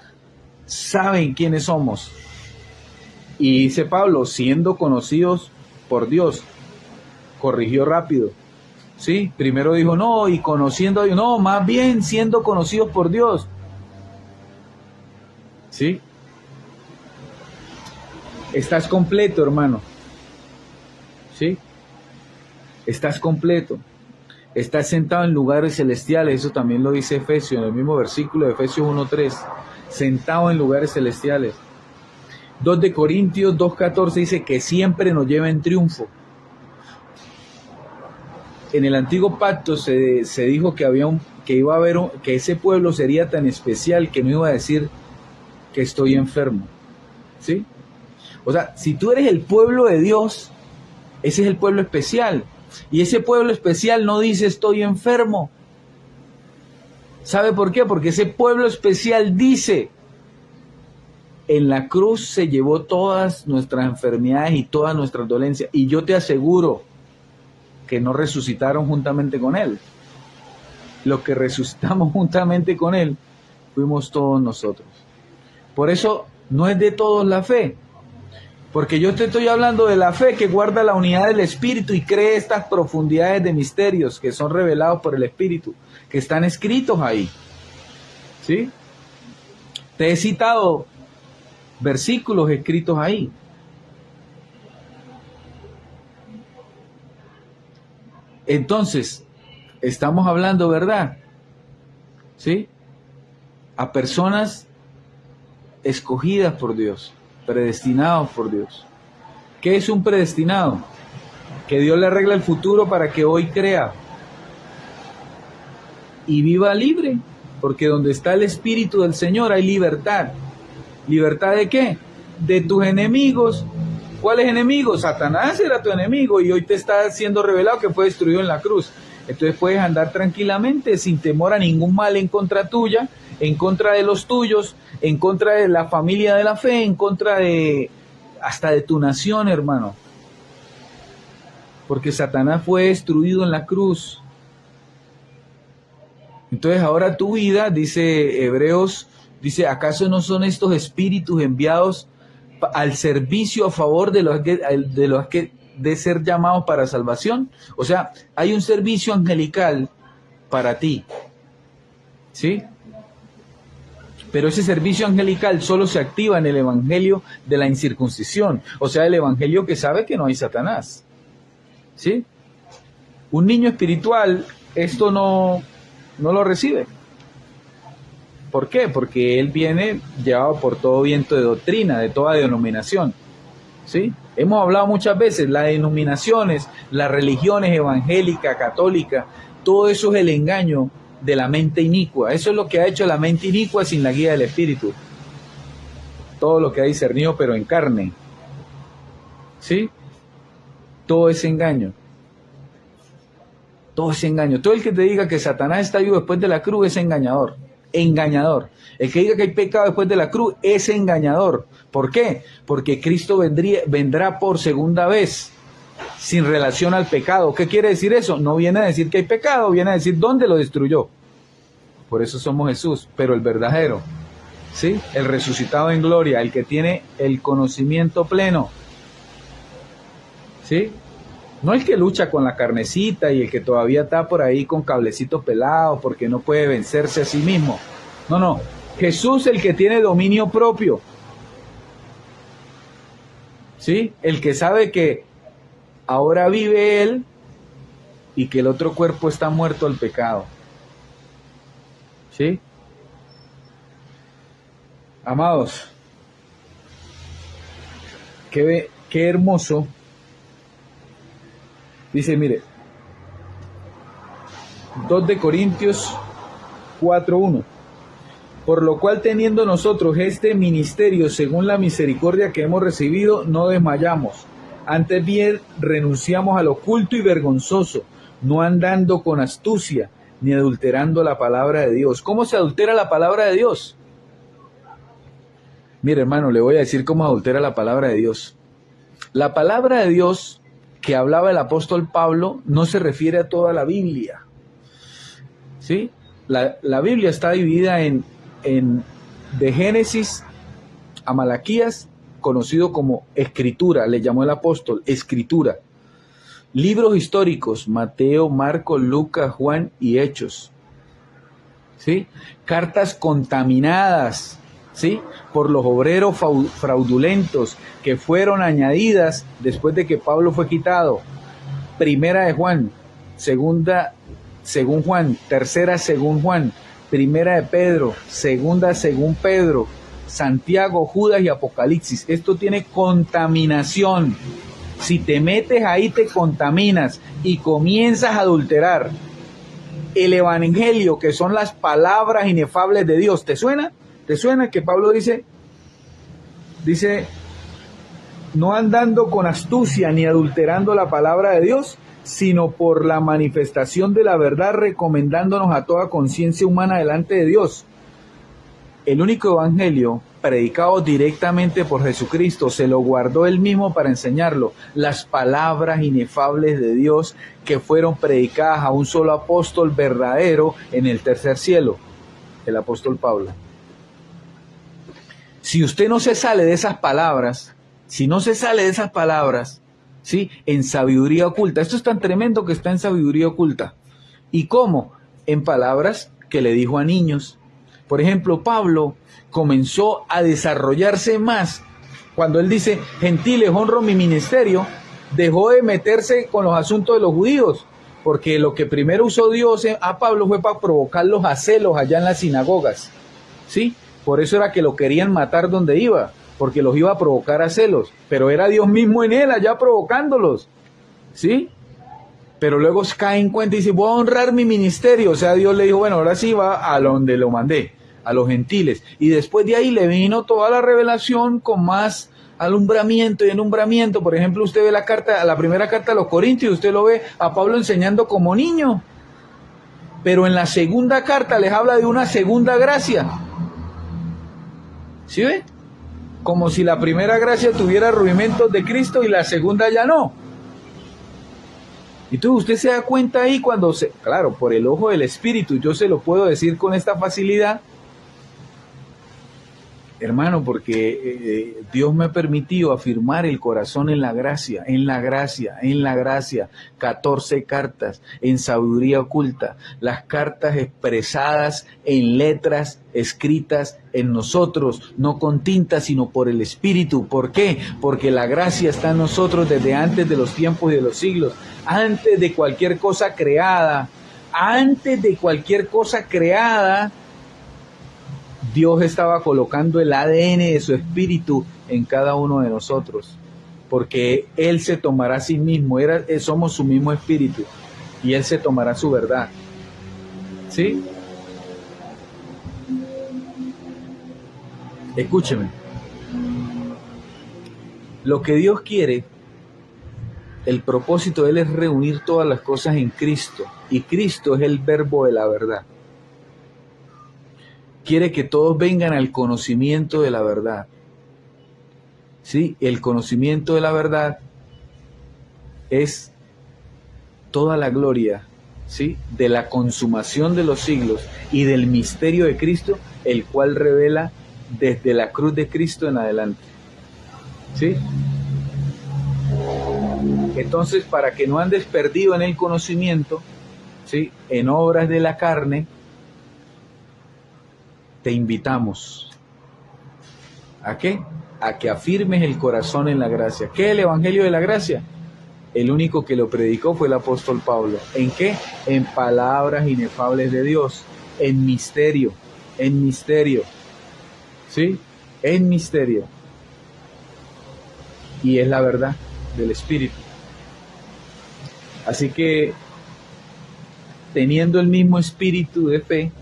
saben quiénes somos. Y dice Pablo, siendo conocidos por Dios, corrigió rápido. ¿Sí? Primero dijo no, y conociendo a Dios, no, más bien siendo conocidos por Dios. ¿Sí? Estás completo, hermano. ¿Sí? Estás completo. Estás sentado en lugares celestiales. Eso también lo dice Efesios, en el mismo versículo de Efesios 1:3. Sentado en lugares celestiales. 2 de Corintios 2:14 dice que siempre nos lleva en triunfo. En el antiguo pacto se dijo que ese pueblo sería tan especial que no iba a decir que estoy enfermo, ¿sí? O sea, si tú eres el pueblo de Dios, ese es el pueblo especial, y ese pueblo especial no dice estoy enfermo. ¿Sabe por qué? Porque ese pueblo especial dice, en la cruz se llevó todas nuestras enfermedades y todas nuestras dolencias, y yo te aseguro que no resucitaron juntamente con Él. Los que resucitamos juntamente con Él fuimos todos nosotros. Por eso no es de todos la fe, porque yo te estoy hablando de la fe que guarda la unidad del Espíritu y cree estas profundidades de misterios que son revelados por el Espíritu, que están escritos ahí. ¿Sí? Te he citado versículos escritos ahí. Entonces, estamos hablando verdad. ¿Sí? a personas escogidas por Dios, predestinados por Dios. ¿Qué es un predestinado? Que Dios le arregla el futuro para que hoy crea y viva libre, porque donde está el Espíritu del Señor hay libertad. ¿Libertad de qué? De tus enemigos. ¿Cuáles enemigos? Satanás era tu enemigo y hoy te está siendo revelado que fue destruido en la cruz. Entonces puedes andar tranquilamente sin temor a ningún mal en contra tuya, en contra de los tuyos, en contra de la familia de la fe, en contra de hasta de tu nación, hermano. Porque Satanás fue destruido en la cruz. Entonces ahora tu vida, dice Hebreos, dice, ¿acaso no son estos espíritus enviados al servicio a favor de los que de ser llamados para salvación? O sea, hay un servicio angelical para ti, ¿sí? Pero ese servicio angelical solo se activa en el evangelio de la incircuncisión, o sea, el evangelio que sabe que no hay Satanás, ¿sí? Un niño espiritual esto no lo recibe. ¿Por qué? Porque él viene llevado por todo viento de doctrina, de toda denominación, ¿sí? Hemos hablado muchas veces, las denominaciones, las religiones evangélica, católica, todo eso es el engaño de la mente inicua. Eso es lo que ha hecho la mente inicua sin la guía del Espíritu. Todo lo que ha discernido, pero en carne, ¿sí? Todo es engaño. Todo es engaño. Todo el que te diga que Satanás está vivo después de la cruz es engañador. Engañador. El que diga que hay pecado después de la cruz es engañador. ¿Por qué? Porque Cristo vendrá por segunda vez sin relación al pecado. ¿Qué quiere decir eso? No viene a decir que hay pecado, viene a decir dónde lo destruyó. Por eso somos Jesús, pero el verdadero, ¿sí? El resucitado en gloria, el que tiene el conocimiento pleno, ¿sí? No el que lucha con la carnecita y el que todavía está por ahí con cablecitos pelados porque no puede vencerse a sí mismo. No, no. Jesús el que tiene dominio propio. ¿Sí? El que sabe que ahora vive Él y que el otro cuerpo está muerto al pecado. ¿Sí? Amados, qué hermoso. Dice, mire, 2 de Corintios 4:1. Por lo cual, teniendo nosotros este ministerio según la misericordia que hemos recibido, no desmayamos. Antes bien, renunciamos al oculto y vergonzoso, no andando con astucia, ni adulterando la palabra de Dios. ¿Cómo se adultera la palabra de Dios? Mire, hermano, le voy a decir cómo adultera la palabra de Dios. La palabra de Dios que hablaba el apóstol Pablo no se refiere a toda la Biblia, ¿sí? La Biblia está dividida de Génesis a Malaquías, conocido como escritura, le llamó el apóstol, escritura. Libros históricos, Mateo, Marcos, Lucas, Juan y Hechos, ¿sí? Cartas contaminadas, ¿sí? Por los obreros fraudulentos que fueron añadidas después de que Pablo fue quitado. Primera de Juan, segunda según Juan, tercera según Juan, primera de Pedro, segunda según Pedro, Santiago, Judas y Apocalipsis. Esto tiene contaminación. Si te metes ahí te contaminas y comienzas a adulterar el evangelio, que son las palabras inefables de Dios. ¿Te suena? ¿Te suena que Pablo dice, no andando con astucia ni adulterando la palabra de Dios, sino por la manifestación de la verdad, recomendándonos a toda conciencia humana delante de Dios? El único evangelio predicado directamente por Jesucristo se lo guardó él mismo para enseñarlo. Las palabras inefables de Dios que fueron predicadas a un solo apóstol verdadero en el tercer cielo, el apóstol Pablo. Si usted no se sale de esas palabras, ¿sí? En sabiduría oculta. Esto es tan tremendo que está en sabiduría oculta. ¿Y cómo? En palabras que le dijo a niños. Por ejemplo, Pablo comenzó a desarrollarse más. Cuando él dice, gentiles, honro mi ministerio, dejó de meterse con los asuntos de los judíos, porque lo que primero usó Dios a Pablo fue para provocarlos a celos allá en las sinagogas, ¿sí? Por eso era que lo querían matar donde iba, porque los iba a provocar a celos, pero era Dios mismo en él allá provocándolos, ¿sí? Pero luego cae en cuenta y dice, voy a honrar mi ministerio. O sea, Dios le dijo, bueno, ahora sí va a donde lo mandé, a los gentiles. Y después de ahí le vino toda la revelación con más alumbramiento y enumbramiento. Por ejemplo, usted ve la primera carta a los Corintios, usted lo ve a Pablo enseñando como niño. Pero en la segunda carta les habla de una segunda gracia. ¿Sí ve? Como si la primera gracia tuviera rudimentos de Cristo y la segunda ya no. Y entonces usted se da cuenta ahí claro, por el ojo del Espíritu, yo se lo puedo decir con esta facilidad, hermano, porque Dios me ha permitido afirmar el corazón en la gracia, en la gracia, en la gracia. 14 cartas en sabiduría oculta, las cartas expresadas en letras escritas en nosotros, no con tinta, sino por el Espíritu. ¿Por qué? Porque la gracia está en nosotros desde antes de los tiempos y de los siglos, antes de cualquier cosa creada, Dios estaba colocando el ADN de su espíritu en cada uno de nosotros, porque Él se tomará a sí mismo, somos su mismo espíritu, y Él se tomará su verdad. ¿Sí? Escúcheme. Lo que Dios quiere, el propósito de Él es reunir todas las cosas en Cristo, y Cristo es el verbo de la verdad. Quiere que todos vengan al conocimiento de la verdad. ¿Sí? El conocimiento de la verdad es toda la gloria, ¿sí?, de la consumación de los siglos y del misterio de Cristo, el cual revela desde la cruz de Cristo en adelante. ¿Sí? Entonces, para que no andes perdido en el conocimiento, ¿sí?, en obras de la carne, te invitamos ¿a qué? A que afirmes el corazón en la gracia. ¿Qué es el Evangelio de la Gracia? El único que lo predicó fue el apóstol Pablo. ¿En qué? En palabras inefables de Dios, en misterio, ¿sí? En misterio. Y es la verdad del Espíritu. Así que, teniendo el mismo espíritu de fe,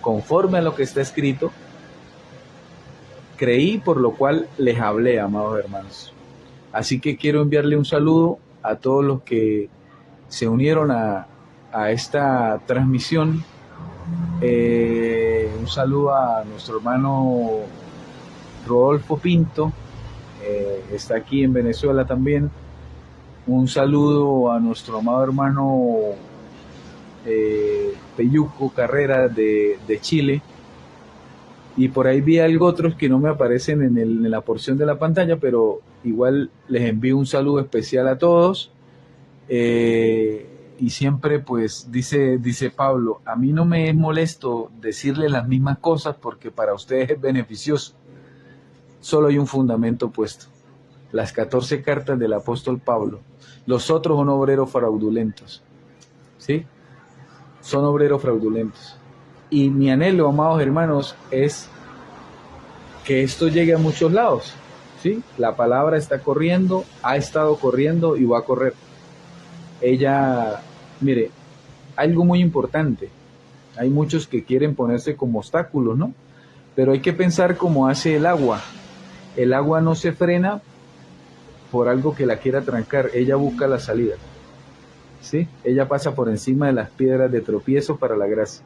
conforme a lo que está escrito, creí, por lo cual les hablé, amados hermanos. Así que quiero enviarle un saludo a todos los que se unieron a esta transmisión. Un saludo a nuestro hermano Rodolfo Pinto, está aquí en Venezuela también. Un saludo a nuestro amado hermano Peyuco Carrera de Chile. Y por ahí vi algo otros que no me aparecen en la porción de la pantalla, pero igual les envío un saludo especial a todos. Y siempre pues dice Pablo, a mí no me es molesto decirles las mismas cosas porque para ustedes es beneficioso. Solo hay un fundamento puesto: las 14 cartas del apóstol Pablo. Los otros son obreros fraudulentos, ¿sí? Son obreros fraudulentos. Y mi anhelo, amados hermanos, es que esto llegue a muchos lados, ¿sí? La palabra está corriendo, ha estado corriendo y va a correr. Mire, algo muy importante. Hay muchos que quieren ponerse como obstáculos, ¿no? Pero hay que pensar como hace el agua. El agua no se frena por algo que la quiera trancar, ella busca la salida, ¿sí? Ella pasa por encima de las piedras de tropiezo para la gracia.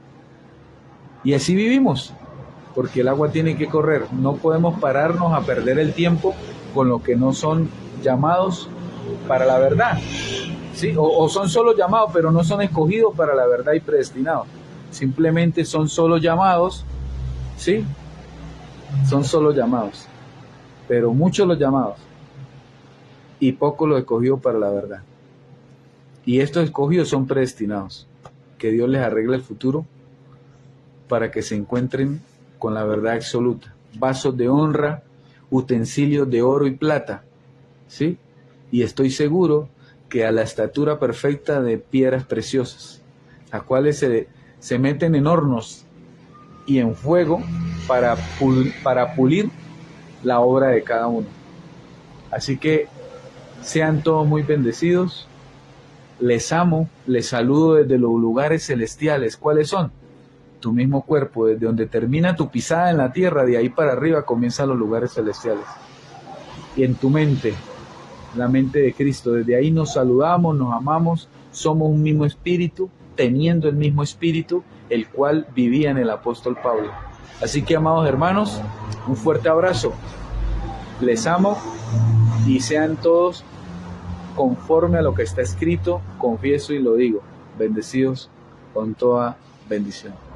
Y así vivimos, porque el agua tiene que correr. No podemos pararnos a perder el tiempo con los que no son llamados para la verdad, ¿sí? O son solo llamados, pero no son escogidos para la verdad y predestinados. Simplemente son solo llamados, ¿sí? Son solo llamados, pero muchos los llamados y pocos los escogidos para la verdad. Y estos escogidos son predestinados. Que Dios les arregle el futuro para que se encuentren con la verdad absoluta. Vasos de honra, utensilios de oro y plata, ¿sí? Y estoy seguro que a la estatura perfecta de piedras preciosas, las cuales se meten en hornos y en fuego para pulir la obra de cada uno. Así que sean todos muy bendecidos. Les amo, les saludo desde los lugares celestiales. ¿Cuáles son? Tu mismo cuerpo, desde donde termina tu pisada en la tierra, de ahí para arriba comienzan los lugares celestiales. Y en tu mente, la mente de Cristo, desde ahí nos saludamos, nos amamos, somos un mismo espíritu, teniendo el mismo espíritu, el cual vivía en el apóstol Pablo. Así que, amados hermanos, un fuerte abrazo. Les amo y sean todos conforme a lo que está escrito, confieso y lo digo, bendecidos con toda bendición.